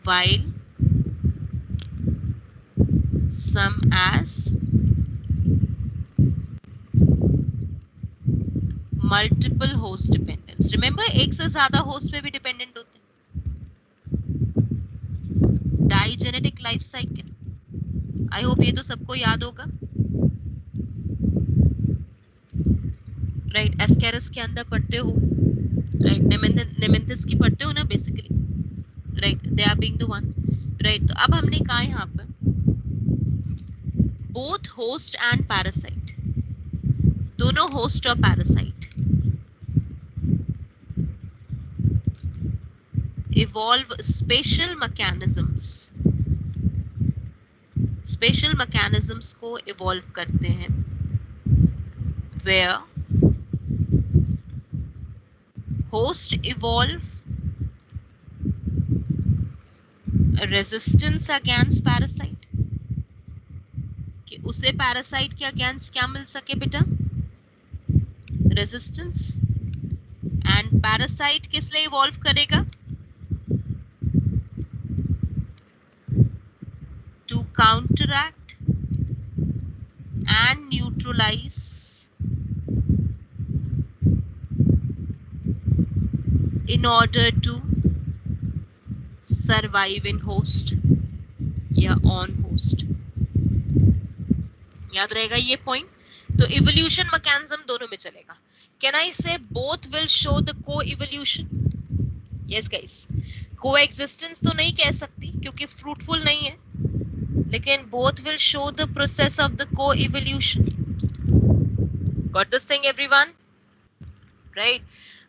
while some as multiple host dependence. Remember, एक से ज्यादा host पे भी dependent होते हैं. Digenetic life cycle. I hope ये तो सबको याद होगा. Right, Ascaris के अंदर पढ़ते हो. Right, Neminthes की पढ़ते हो ना basically. Right, they are being the one. Right, तो अब हमने कहा यहाँ पर both host and parasite, दोनों host और parasite evolve spatial mechanisms को evolve करते हैं, where host evolve a resistance against parasite, कि उसे parasite के against क्या मिल सके बेटा, resistance, and parasite किस लिए evolve करेगा, to counteract and neutralize in order to survive in host या on host. याद रहेगा ये पॉइंट. तो evolution mechanism दोनों में चलेगा. Can I say both will show the co-evolution? Yes guys. Coexistence तो नहीं कह सकती क्योंकि fruitful नहीं है, लेकिन both will show the process of the co-evolution. Got this thing everyone? Right?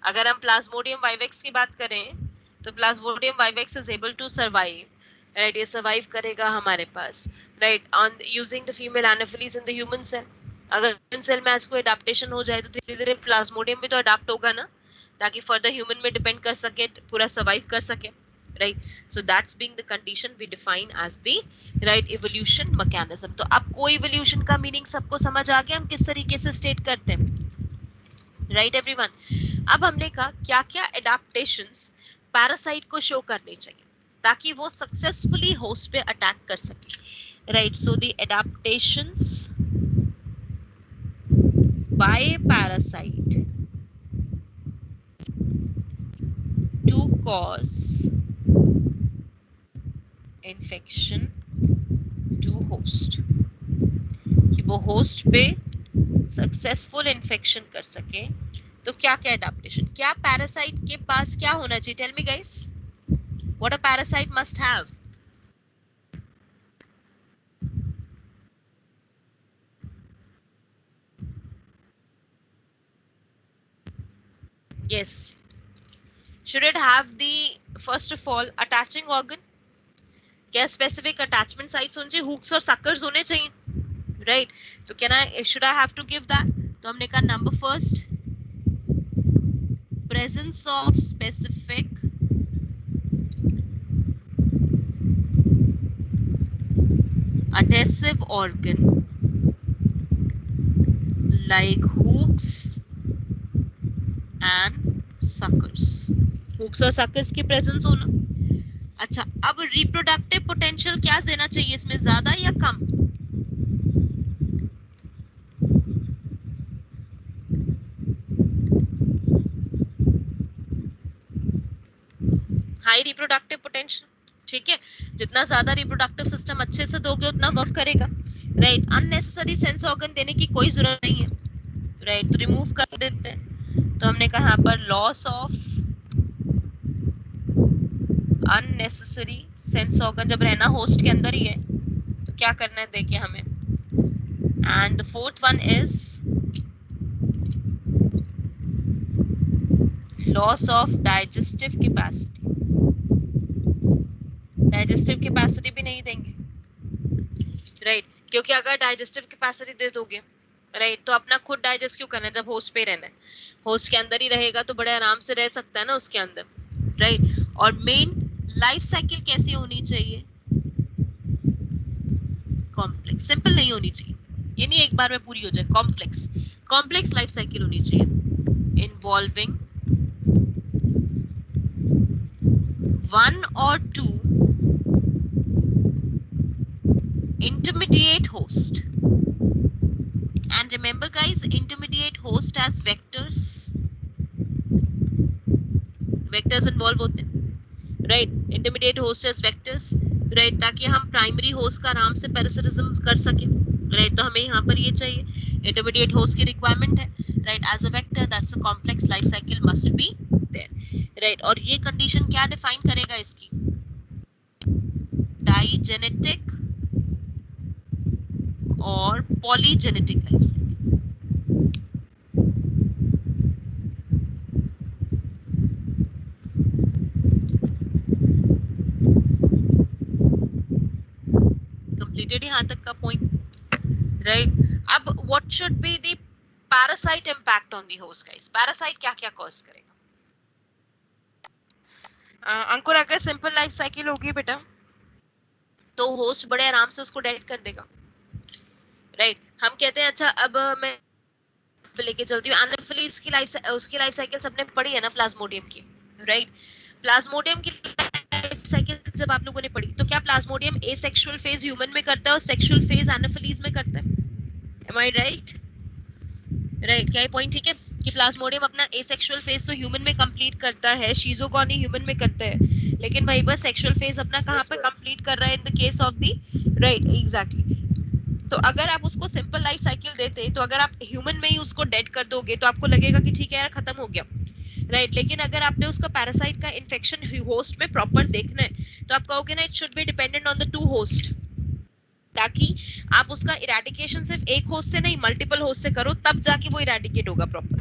अगर हम Plasmodium vivax की बात करें तो Plasmodium vivax is able to survive. Right, ये survive करेगा हमारे पास. Right, on using the female anopheles in the human cell. अगर human cell में आज कोई adaptation हो जाए तो धीरे-धीरे Plasmodium भी तो adapt होगा ना, ताकि further human में depend कर सके, पूरा survive कर सके. Right, so that's being the condition we define as the right evolution mechanism. तो अब co-evolution का meaning सबको समझ आ गया हम किस तरीके से state करते हैं. Right everyone. अब हमने कहा क्या-क्या adaptations parasite को show करने चाहिए ताकि वो सक्सेसफुली होस्ट पे अटैक कर सके. Right, so the adaptations by parasite to cause infection to host, कि वो होस्ट पे सक्सेसफुल इन्फेक्शन कर सके. तो क्या क्या एडाप्टेशन, क्या पैरासाइट के पास क्या होना चाहिए? Tell me guys, what a parasite must have. Yes, should it have the first of all attaching organ? क्या specific attachment sites होने चाहिए? hooks और suckers होने चाहिए, right? तो should I have to give that? तो हमने कहा number first, presence of specific adhesive organ like hooks and suckers. hooks और suckers की presence होना. अच्छा, अब reproductive potential क्या देना चाहिए इसमें, ज्यादा या कम? High reproductive potential. ठीक है, जितना ज्यादा रिप्रोडक्टिव सिस्टम अच्छे से दोगे उतना वर्क करेगा. राइट, अननेसेसरी सेंस ऑर्गन देने की कोई जरूरत नहीं है. राइट, तो रिमूव कर देते हैं. तो हमने कहा यहाँ पर loss of unnecessary sense organ जब रहना होस्ट के अंदर ही है तो क्या करना है देखिए हमें. And the fourth one is loss of digestive capacity. Digestive capacity भी नहीं देंगे. राइट, क्योंकि अगर डाइजेस्टिव कैपेसिटी दे दोगे, राइट, तो अपना खुद डाइजेस्ट क्यों करना है जब होस्ट पे रहना है, होस्ट के अंदर ही रहेगा तो बड़े आराम से रह सकता है ना उसके अंदर, राइट। और मेन लाइफ साइकिल कैसी होनी चाहिए, कॉम्प्लेक्स, सिंपल नहीं होनी चाहिए, ये नहीं एक बार में पूरी हो जाए, कॉम्प्लेक्स, कॉम्प्लेक्स लाइफ साइकिल होनी चाहिए, involving one or two intermediate host, and remember guys, intermediate host as vectors, vectors involve होते हैं, right, intermediate host as vectors, right, ताकि हम प्राइमरी होस्ट का आराम से पैरासिटिज्म कर सकें, right, तो हमें यहाँ पर ये चाहिए, intermediate host की रिक्वायरमेंट है, right, as a vector that's a complex life cycle must be there, right, और ये कंडीशन क्या डिफाइन करेगा इसकी, डाइजेनेटिक और पॉलीजेनेटिक लाइफ साइकिल, कंप्लीटेड यहाँ तक का पॉइंट, राइट। अब what should be the parasite impact on the host guys, parasite क्या क्या कॉज करेगा, अंकुर अगर सिंपल लाइफ साइकिल होगी बेटा तो होस्ट बड़े आराम से उसको डेड कर देगा, राइट। हम कहते हैं अच्छा अब मैं लेके चलती हूँ एनाफिलीज की लाइफ, उसकी लाइफ साइकिल सबने पढ़ी है ना प्लाज्मोडियम की, राइट। प्लाज्मोडियम की लाइफ साइकिल जब आप लोगों ने पढ़ी तो क्या प्लाज्मोडियम एसेक्सुअल फेज ह्यूमन में करता है और सेक्सुअल फेज एनाफिलीज में करता है, एम आई राइट, राइट, क्या ये पॉइंट ठीक है कि प्लाज्मोडियम अपना एसेक्सुअल फेज तो ह्यूमन में कंप्लीट करता है, शीज़ोगोनी ह्यूमन में करता है, लेकिन भाई बस सेक्सुअल फेज अपना कहाँ पे कंप्लीट कर रहा है, in the case of the, right, exactly. तो अगर आप उसको सिंपल लाइफ साइकिल देते तो अगर आप ह्यूमन में ही उसको डेड कर दोगे तो आपको लगेगा कि ठीक है यार खत्म हो गया, राइट, लेकिन अगर आपने उसका पैरासाइट का इन्फेक्शन होस्ट में प्रॉपर देखना है तो आप कहोगे ना it should be dependent on the two host, ताकि आप उसका इरेडिकेशन सिर्फ एक होस्ट से नहीं मल्टीपल होस्ट से करो तब जाके वो इरेडिकेट होगा प्रॉपर,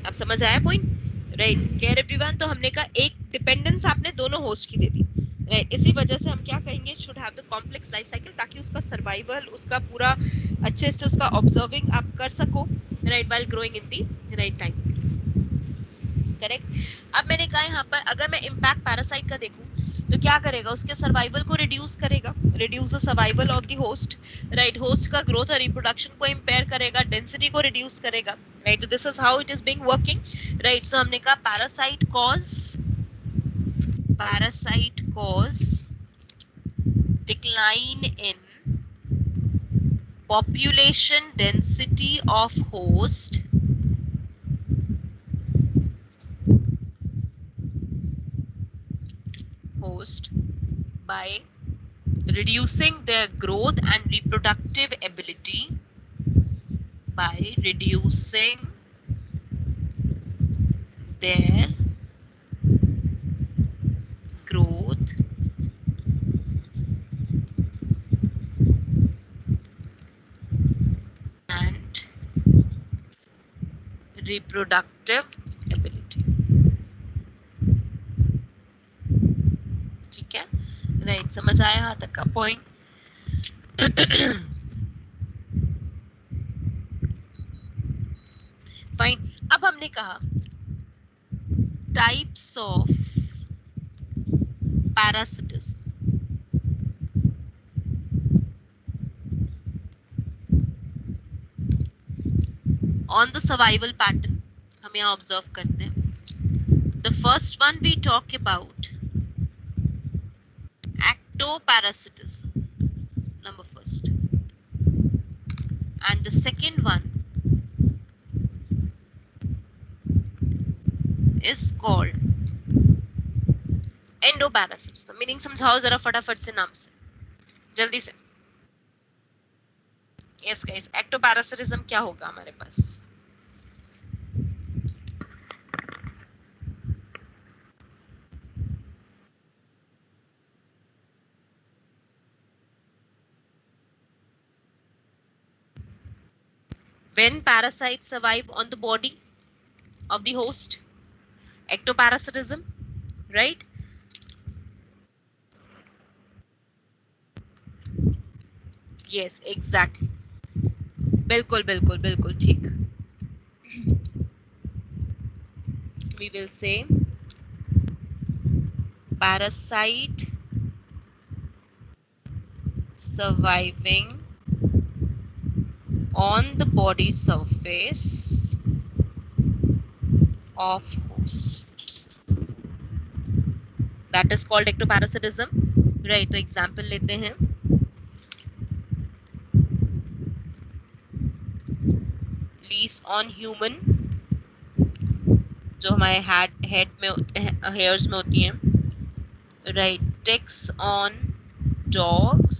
आप समझ आया पॉइंट, राइट, क्लियर एवरीवन। तो हमने कहा एक डिपेंडेंस आपने दोनों होस्ट की दे दी, राइट, इसी वजह से हम क्या कहेंगे should have the complex life cycle, ताकि उसका सर्वाइवल, उसका पूरा अच्छे से उसका ऑब्जर्विंग आप कर सको, right, while growing in the right time, correct. अब मैंने कहा यहाँ पर अगर मैं इम्पैक्ट पैरासाइट का देखूं तो क्या करेगा, उसके सर्वाइवल को रिड्यूस करेगा, reduce the survival of the host, right, host का ग्रोथ और रिप्रोडक्शन को इंपेयर करेगा, डेंसिटी को रिड्यूस करेगा, right, this is how it is being working, right. So हमने कहा parasite cause decline in population density of host by reducing their growth and reproductive ability, by reducing their growth and reproductive ability, ठीक है, राइट, समझ आया यहाँ तक का पॉइंट। फाइन, अब हमने कहा types of parasitism, on the survival pattern हम यहाँ ऑब्जर्व करते हैं। The first one we talk about ectoparasitism, number first, and the second one is called endoparasitism, meaning समझाओ जरा फटाफट से नाम से, जल्दी से। यस गाइस, ectoparasitism क्या होगा हमारे पास, when parasites survive on the body of the host, ectoparasitism, right? Yes, exactly. बिल्कुल बिल्कुल बिल्कुल ठीक. We will say parasite surviving on the body surface of host. That is called ectoparasitism. Right, तो example लेते हैं. Lease on human, जो हमारे हेड में हेयर्स में होती हैं. Right, ticks on dogs.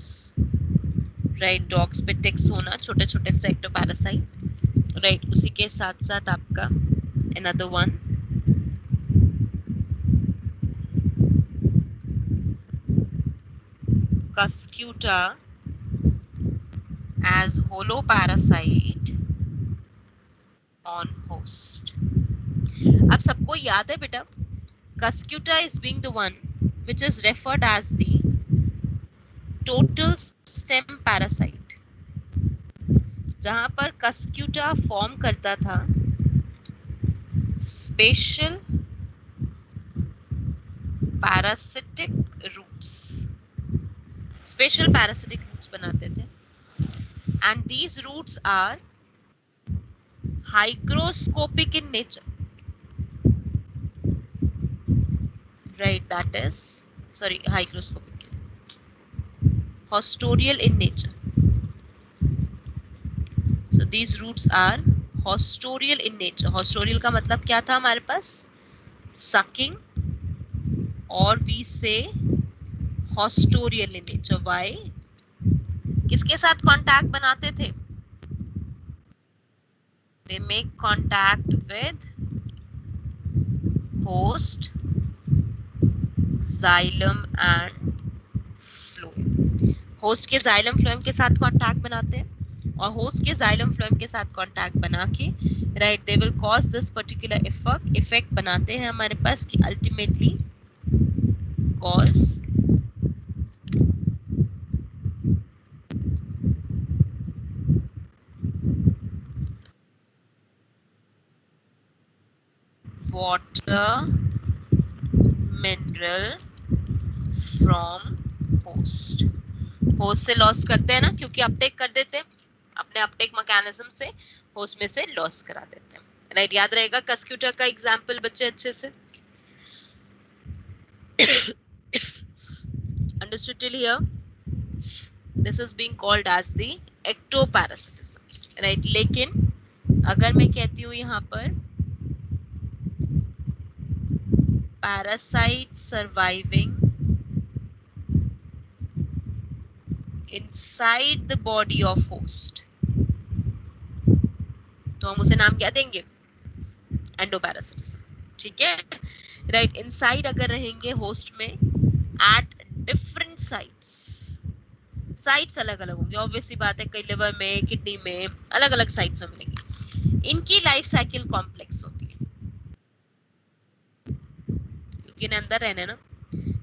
Right, dogs पे ticks होना, छोटे छोटे से ectoparasite. Right, उसी के साथ साथ आपका another one, Cuscuta as holoparasite on host. अब सबको याद है बेटा, Cuscuta is being the one which is referred as the total stem parasite. जहां पर Cuscuta फॉर्म करता था special parasitic roots. Special parasitic roots बनाते थे. And these roots are hygroscopic in nature. Right, that is, sorry, hygroscopic, hostorial in nature. So these roots are hostorial in nature. Hostorial का मतलब क्या था हमारे पास? Sucking, or we say hostorial in nature. Why? किसके साथ कांटेक्ट बनाते थे? They make contact with host, xylem and phloem. Host के xylem phloem के साथ कांटेक्ट बनाते हैं, और होस्ट के xylem phloem के साथ कांटेक्ट बना के right they will cause this particular effect बनाते हैं हमारे पास कि ultimately cause water mineral from host. Host से लॉस करते हैं ना, क्योंकि अपटेक कर देते हैं, अपने अपटेक मैकेनिज्म से होस्ट में से लॉस करा देते हैं. राइट, याद रहेगा Cuscuta का एग्जांपल बच्चे अच्छे से. Understood till here? This is being called as the ectoparasitism. Right, लेकिन अगर मैं कहती हूँ यहाँ पर parasite surviving inside the body of host, तो हम उसे नाम क्या देंगे? एंडोपैरासिटिज्म. ठीक है, राइट. इनसाइड अगर रहेंगे होस्ट में एट डिफरेंट साइट्स अलग अलग होंगे. ऑब्वियसली बात है, कई लिवर में, किडनी में, अलग अलग साइट्स में मिलेंगी. इनकी लाइफ साइकिल कॉम्प्लेक्स होती है क्योंकि इन्हें अंदर रहना है ना,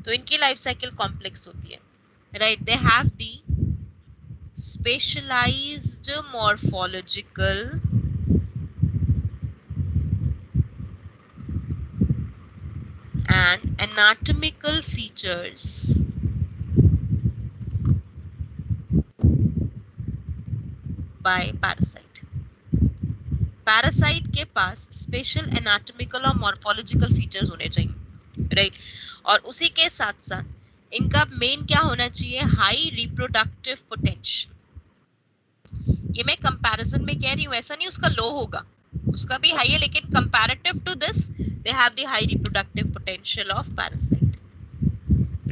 तो इनकी लाइफ साइकिल कॉम्प्लेक्स होती है. Right, they have the specialized morphological and anatomical features by parasite. Parasite के पास स्पेशल एनाटॉमिकल और मॉर्फोलॉजिकल फीचर्स होने चाहिए. राइट, और उसी के साथ साथ इनका मेन क्या होना चाहिए? High reproductive potential. ये मैं कंपैरिजन में कह रही हूँ, ऐसा नहीं उसका लो होगा, उसका भी हाई है, लेकिन comparative to this they have the high reproductive potential of parasite.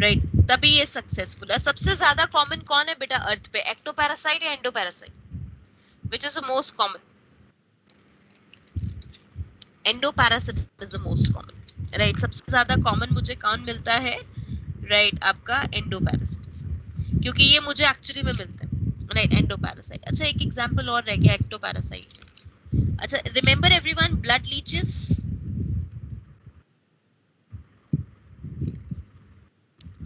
Right, तभी ये सक्सेसफुल है. सबसे ज्यादा कॉमन कौन है बेटा अर्थ पे? एक्टोपैरासाइट या endoparasite? Which is the most common? Endoparasite is the most common. Right, सबसे ज्यादा कॉमन मुझे कौन मिलता है? राइट, आपका एंडोपैरासिटिज्म, क्योंकि ये मुझे एक्चुअली में मिलता है. Right, endoparasite. अच्छा, एक एग्जांपल और रह गया एक्टोपैरासाइट. अच्छा, remember everyone blood leches.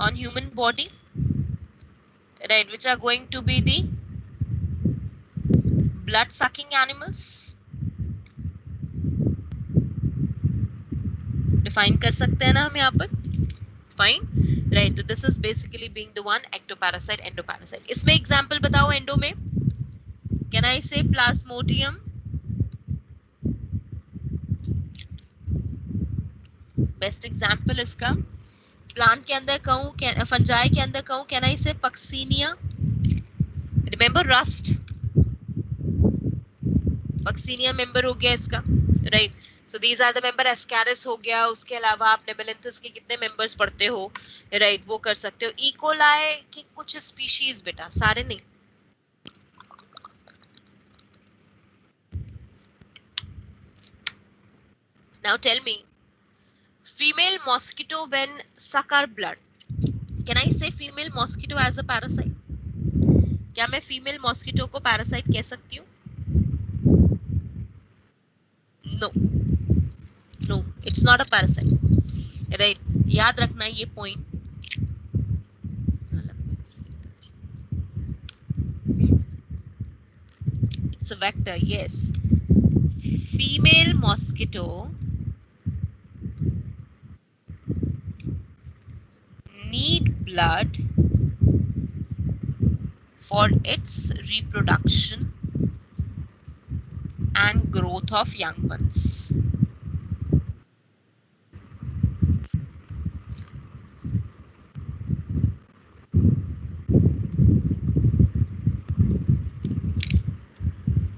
on human body, right, which are going to be the blood sucking animals? Define कर सकते हैं ना हम यहाँ पर? Fine, right? So this is basically being the one ectoparasite, endoparasite. इसमें example बताओ endo में. Can I say Plasmodium? Best example इसका. Plant के अंदर कहूँ, fungi के अंदर कहूँ, can I say Puccinia? Remember rust? Puccinia member हो गया इसका, right? So these are the member. Ascaris हो गया, उसके अलावा आप Nebelinthus के कितने members पढ़ते हो, right? वो कर सकते हो. E. coli के कुछ species बेटा, सारे नहीं. Now tell me, female mosquito when suck our blood. Can I say female mosquito as a parasite? क्या मैं female mosquito को parasite कह सकती हूँ? No, no, it's not a parasite, right? याद रखना ये point. It's a vector, yes. Female mosquito need blood for its reproduction and growth of young ones.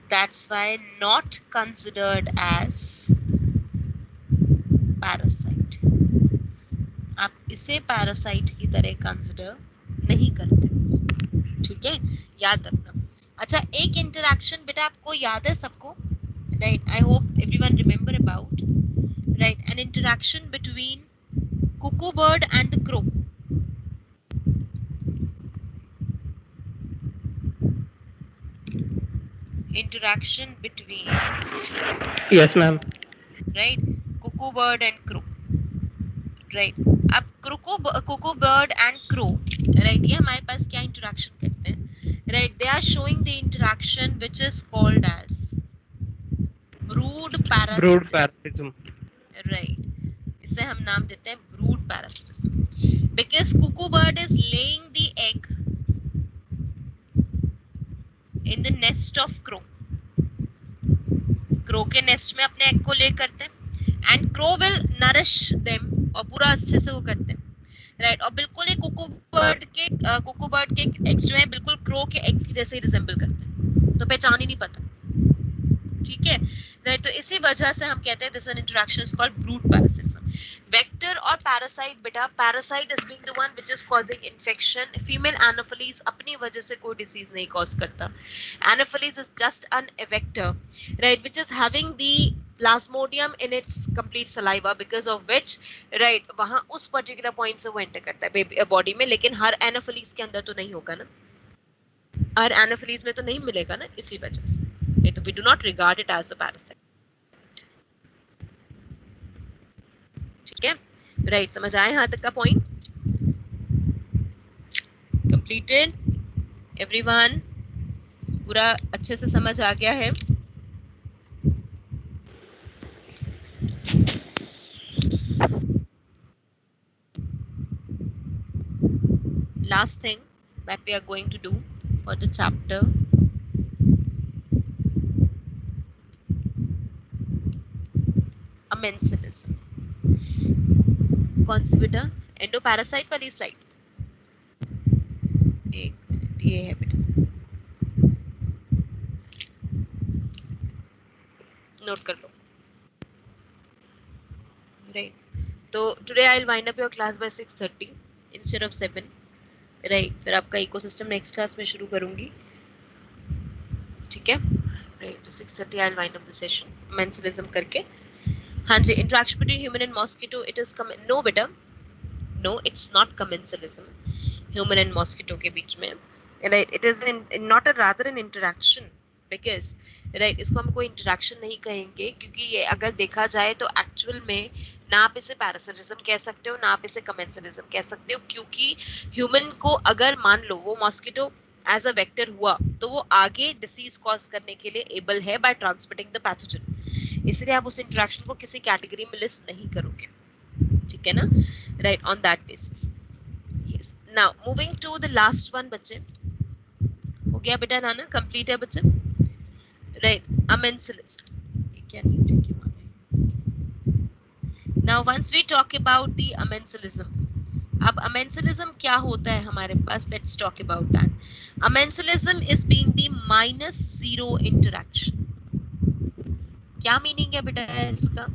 That's why not considered as parasite. आप इसे parasite की तरह consider नहीं करते, ठीक है? याद रखना. अच्छा, एक interaction बेटा आपको याद है सबको, right? I hope everyone remember about, right? An interaction between cuckoo bird and the crow. Interaction between, yes ma'am, right? Cuckoo bird and crow, right? अब cuckoo bird and crow, right? ये हमारे पास क्या interaction करते हैं, right? They are showing the interaction which is called as brood parasitism, right? इसे हम नाम देते हैं brood parasitism, because cuckoo bird is laying the egg in the nest of crow. Crow के nest में अपने egg को lay करते हैं, and crow will nourish them, और पूरा अच्छे से वो करते हैं, right? और बिल्कुल ही cuckoo bird के eggs जो हैं बिल्कुल crow के eggs की जैसे ही resemble करते हैं, तो पहचान ही नहीं पता, ठीक है, right? तो इसी वजह से हम कहते हैं this is an interaction is called brood parasitism. Vector और parasite बेटा, parasite is being the one which is causing infection. Female anopheles अपनी वजह से कोई disease नहीं cause करता. Anopheles is just an vector, right, which is having the plasmodium in its complete saliva, because of which, right, वहाँ उस particular point से वो enter करता है body में, लेकिन हर anopheles के अंदर तो नहीं होगा ना, हर anopheles में तो नहीं मिलेगा ना, इसी वजह से. तो we do not regard it as a parasite. ठीक है, राइट? समझ आए यहाँ तक का पॉइंट? Completed everyone? पूरा अच्छे से समझ आ गया है? Last thing that we are going to do for the chapter, amencelism. कौन सी बेटा? एंडोपैरासाइट वाली स्लाइड, एक मिनट, ये है बेटा, नोट कर लो, राइट? तो today I will wind up your class by 6:30 instead of 7, right? फिर आपका इकोसिस्टम नेक्स्ट क्लास में शुरू करूंगी, ठीक है, राइट? तो 6:30 I will wind up the session amensalism करके. हाँ जी, interaction between human and mosquito, it is no बेटा, no, it's not commensalism, human and mosquito के बीच में, right? It is not a rather an interaction, because right, इसको हम कोई interaction नहीं कहेंगे, क्योंकि ये अगर देखा जाए तो actual में ना आप इसे parasitism कह सकते हो, ना आप इसे commensalism कह सकते हो, क्योंकि human को अगर मान लो वो mosquito एज अ वेक्टर हुआ तो वो आगे डिसीज कॉज करने के लिए एबल है बाय ट्रांसमिटिंग द पैथोजन, इसलिए आप उस इंटरेक्शन को किसी कैटेगरी में लिस्ट नहीं करोगे, ठीक है ना, right, on that basis. Yes, now moving to the last one बच्चे, हो गया बेटा नाना, कंप्लीट है बच्चे, राइट, अमेंसिलिस, क्या नीचे क्यों आ रही है। Now once we talk about the amensalism, अब अमेंसिलिज्म क्या होता है हमारे पास, let's talk about that. Amensalism is being the minus zero interaction. क्या मीनिंग है बेटा इसका,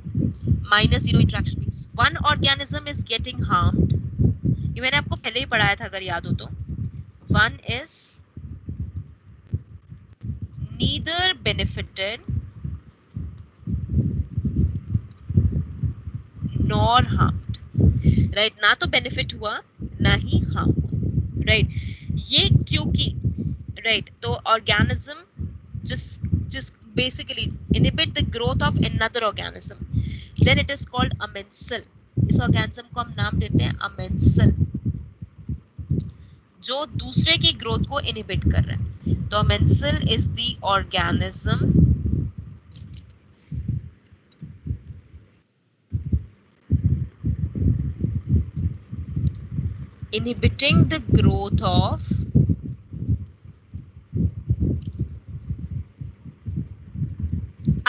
minus zero interaction means one organism is getting harmed, ये मैंने आपको पहले ही पढ़ाया था अगर याद हो तो, one is neither benefited nor harmed, right, ना तो बेनिफिट हुआ ना ही हार्म हुआ, राइट, ये क्योंकि, राइट, तो organism just basically inhibit the growth of another organism, then it is called amensal। इस ऑर्गेनिज्म को हम नाम देते हैं अमेंसल, जो दूसरे की ग्रोथ को इनहिबिट कर रहा है। तो amensal is the organism inhibiting the growth of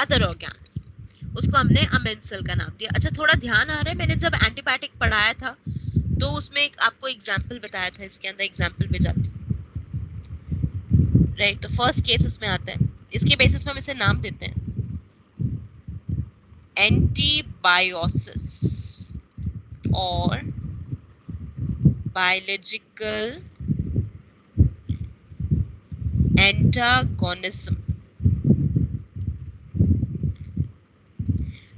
other organism, उसको हमने अमेंसल का नाम दिया। अच्छा थोड़ा ध्यान आ रहा है, मैंने जब एंटीबायोटिक पढ़ाया था तो उसमें एक आपको एग्जांपल बताया था, इसके अंदर एग्जांपल भी जाती, राइट, तो फर्स्ट केस इसमें आता है, इसके बेसिस पे हम इसे नाम देते हैं एंटीबायोसिस और biological antagonism।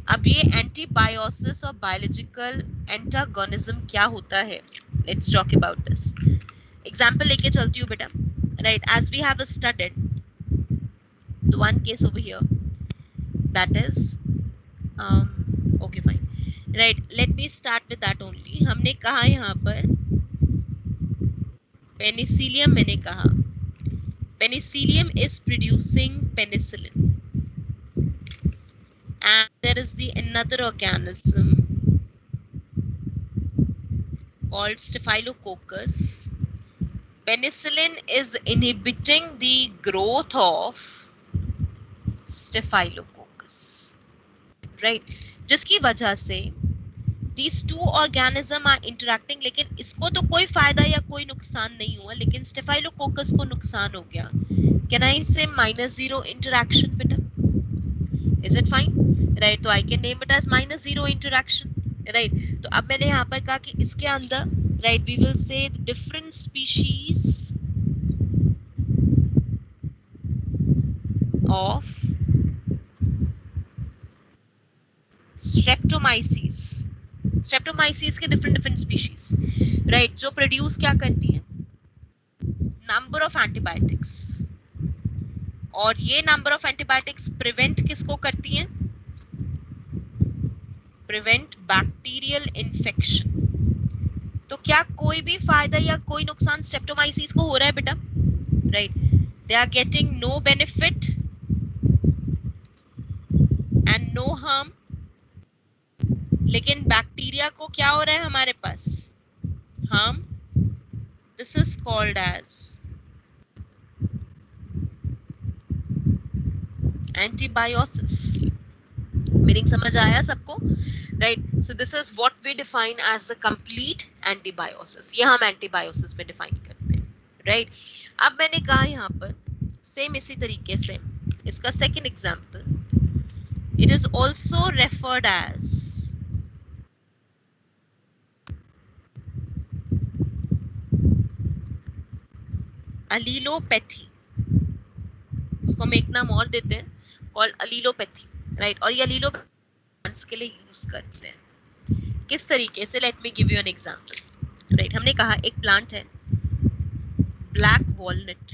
अब ये एंटीबायोसिस और बायोलॉजिकल एंटागोनिज्म क्या होता है, let's talk about this. Example लेके चलती हूँ बेटा, right, as we have studied the one case over here, that is okay fine, right, let me start with that only. हमने कहा यहाँ पर पेनिसिलियम, मैंने कहा penicillium is producing penicillin and there is the another organism called Staphylococcus. Penicillin is inhibiting the growth of Staphylococcus, right, जिसकी वजह से these two organism are interacting, लेकिन इसको तो कोई फायदा या कोई नुकसान नहीं हुआ, लेकिन स्टेफाइलोकोकस को नुकसान हो गया। Can I say minus zero interaction बेटा? Is it fine? Right, तो I can name it as minus zero interaction, right? तो अब मैंने यहाँ पर कहा कि इसके अंदर, right, we will say the different species of Streptomyces, स्ट्रेप्टोमाइसीस के डिफरेंट स्पीशीज, राइट, जो प्रोड्यूस क्या करती है, नंबर ऑफ एंटीबायोटिक्स, और ये नंबर ऑफ एंटीबायोटिक्स प्रिवेंट किसको करती हैं, प्रिवेंट बैक्टीरियल इन्फेक्शन। तो क्या कोई भी फायदा या कोई नुकसान स्ट्रेप्टोमाइसीस को हो रहा है बेटा, right, they are getting no benefit and no harm, लेकिन बैक्टीरिया को क्या हो रहा है हमारे पास, harm. This is called as antibiosis. Meaning समझ आया सबको, right, so this is what we define as the complete antibiosis, ये हम एंटीबायोसिस में डिफाइन करते हैं, राइट। अब मैंने कहा यहाँ पर सेम इसी तरीके से इसका second example, it is also referred as allelopathy, इसको हम एक नाम और देते हैं कॉल्ड अलीलोपैथी, राइट, और ये अलीलोपैथी के लिए यूज करते हैं किस तरीके से, let me give you an example, right. हमने कहा एक प्लांट है black walnut,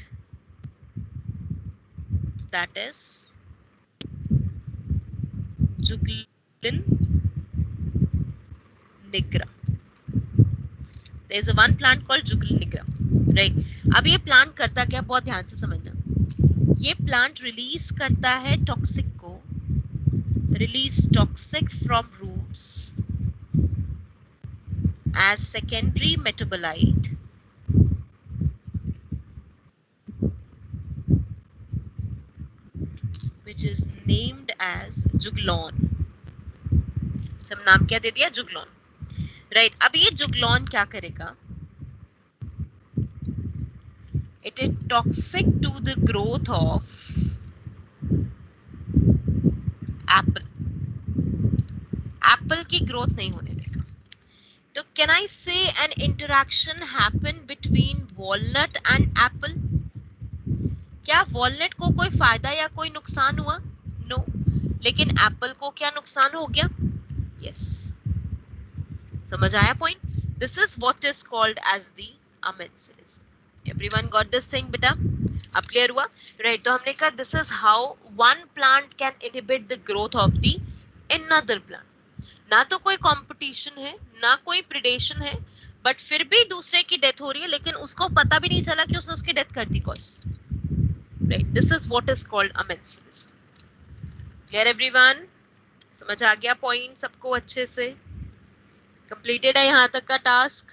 that is Juglin nigra, there is a one plant called Juglin nigra, right. अब ये प्लांट करता क्या, बहुत ध्यान से समझना। ये प्लांट रिलीज करता है टॉक्सिक को, release toxic from roots as secondary metabolite which is named as juglone. सब नाम क्या दे दिया, जुगलॉन, राइट। अब ये जुगलॉन क्या करेगा, it is toxic to the growth of apple, Apple की ग्रोथ नहीं होने देगा। तो can I say an interaction happen between walnut and apple? क्या वॉलनट को कोई फायदा या कोई नुकसान हुआ? नो। लेकिन एप्पल को क्या नुकसान हो गया? यस। समझ आया point? This is what is called as the amensis. Everyone got this thing बेटा? अब क्लियर हुआ, राइट? तो हमने कहा this is how one plant can inhibit the growth of the another plant. ना तो कोई कंपटीशन है, ना कोई प्रेडेशन है, बट फिर भी दूसरे की डेथ हो रही है, लेकिन उसको पता भी नहीं चला कि उसने उसकी डेथ कर दी cause. Right, this is what is called amensis. Clear everyone? समझ आ गया पॉइंट सबको अच्छे से? कंप्लीटेड है यहाँ तक का task?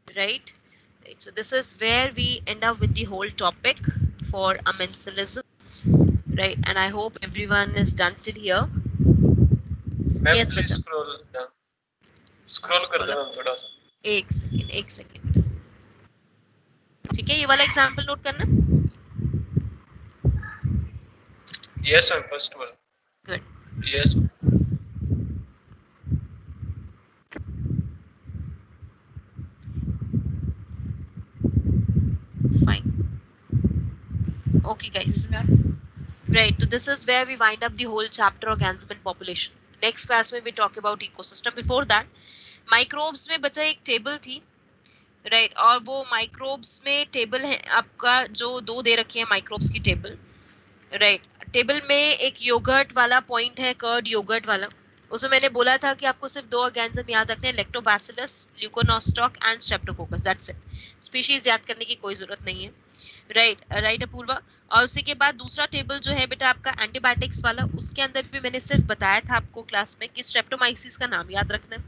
Right? Right. So this is where we end up with the whole topic for amensilism. Right? And I hope everyone is done till here. Ma'am Yes, please बच्चा। स्क्रॉल डाउन, स्क्रॉल कर दो मैम थोड़ा सा। एक सेकेंड। ठीक है, ये वाला एग्जाम्पल नोट करना। Yes ma'am, first one. Good. Yes Fine. Okay, guys. Right. So this is where we wind up the whole chapter organism and population. Next class में we talk about ecosystem. Before that, microbes में बचा एक टेबल थी, राइट। और वो माइक्रोब्स में टेबल है आपका जो दो दे रखी है माइक्रोब्स की टेबल, राइट। टेबल में एक योगर्ट वाला पॉइंट है, कर्ड योगर्ट वाला। उसमें मैंने बोला था कि आपको सिर्फ दो ऑर्गेनिज्म याद रखने हैं, lactobacillus, leuconostoc and streptococcus, that's it. Species याद करने की कोई जरूरत नहीं है, राइट अपूर्वा। और उसी के बाद दूसरा टेबल जो है बेटा आपका एंटीबायोटिक्स वाला, उसके अंदर भी मैंने सिर्फ बताया था आपको क्लास में कि स्ट्रेप्टोमाइसिस का नाम याद रखना है,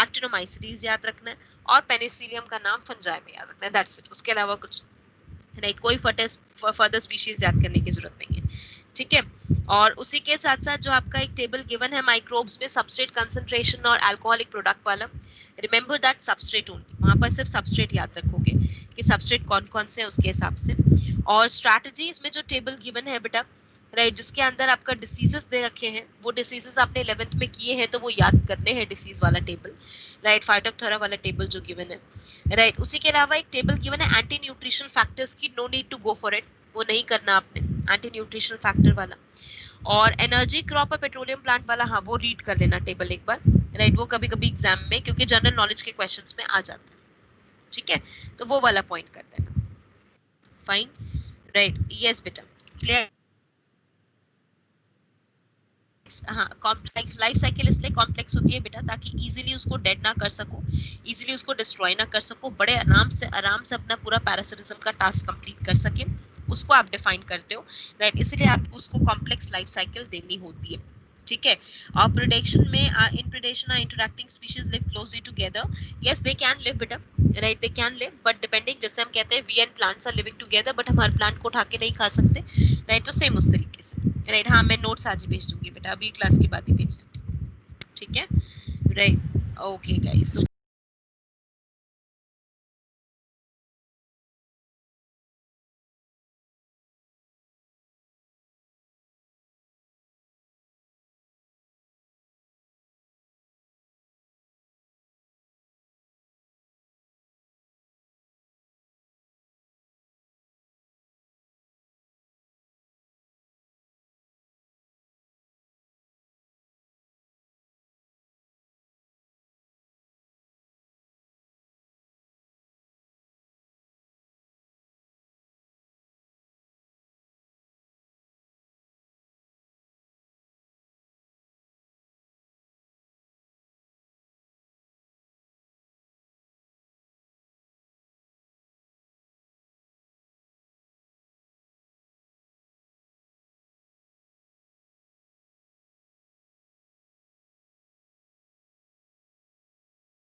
एक्टिनोमाइसिटीज याद रखना है, और पेनिसिलियम का नाम फंजाई में याद रखना है, दैट्स इट। उसके अलावा कुछ राइट, कोई फर्दर स्पीशीज याद करने की जरूरत नहीं है, ठीक है। और उसी के साथ साथ जो आपका एक टेबल गिवन है माइक्रोब्स में सबस्ट्रेट कंसंट्रेशन और अल्कोहलिक प्रोडक्ट वाला, रिमेंबर दैट सबस्ट्रेट ओनली, वहां पर सिर्फ सबस्ट्रेट याद रखोगे कि सबस्ट्रेट कौन कौन से हैं उसके हिसाब से। और स्ट्रैटेजीज में जो टेबल गिवन है बेटा, राइट, जिसके अंदर आपका डिसीजेस दे रखे हैं, वो डिसीजेस आपने 11th में किए हैं तो वो याद करने हैं, डिसीज वाला टेबल, राइट, फाइटोप्थोरा वाला टेबल जो गिवन है, राइट। उसी के अलावा एक टेबल गिवन है एंटी न्यूट्रिशन फैक्टर्स की, no need to go for it, वो नहीं करना आपने, एंटी न्यूट्रिशन फैक्टर वाला। और एनर्जी क्रॉप और पेट्रोलियम प्लांट वाला, हाँ वो रीड कर लेना टेबल एक बार, राइट, वो कभी कभी एग्जाम में क्योंकि जनरल नॉलेज के क्वेश्चंस में आ जाता है, ठीक है, तो वो वाला पॉइंट कर देना। फाइन, राइट, यस बेटा, क्लियर। हाँ, कॉम्प्लेक्स लाइफ साइकिल इसलिए कॉम्प्लेक्स होती है बेटा ताकि इजीली उसको डेड ना कर सको, इजीली उसको डिस्ट्रॉय ना कर सको, बड़े आराम से अपना पूरा पैरासिटिज्म का टास्क कंप्लीट कर सके, उसको आप डिफाइन करते हो, राइट, इसलिए आपको उसको कॉम्प्लेक्स लाइफ साइकिल देनी होती है, ठीक है। और प्रेडेशन में in predation interacting species live closely together, yes they can live बेटा, right, they can live, but depending, जैसे हम कहते हैं we and plants are living together, but हम हर प्लांट को उठा के नहीं खा सकते, राइट, तो सेम उस तरीके से, राइट। हाँ, मैं नोट्स आज ही भेज दूंगी बेटा, अभी क्लास के बाद ही भेज दूंगी, ठीक है, राइट, ओके गाइस।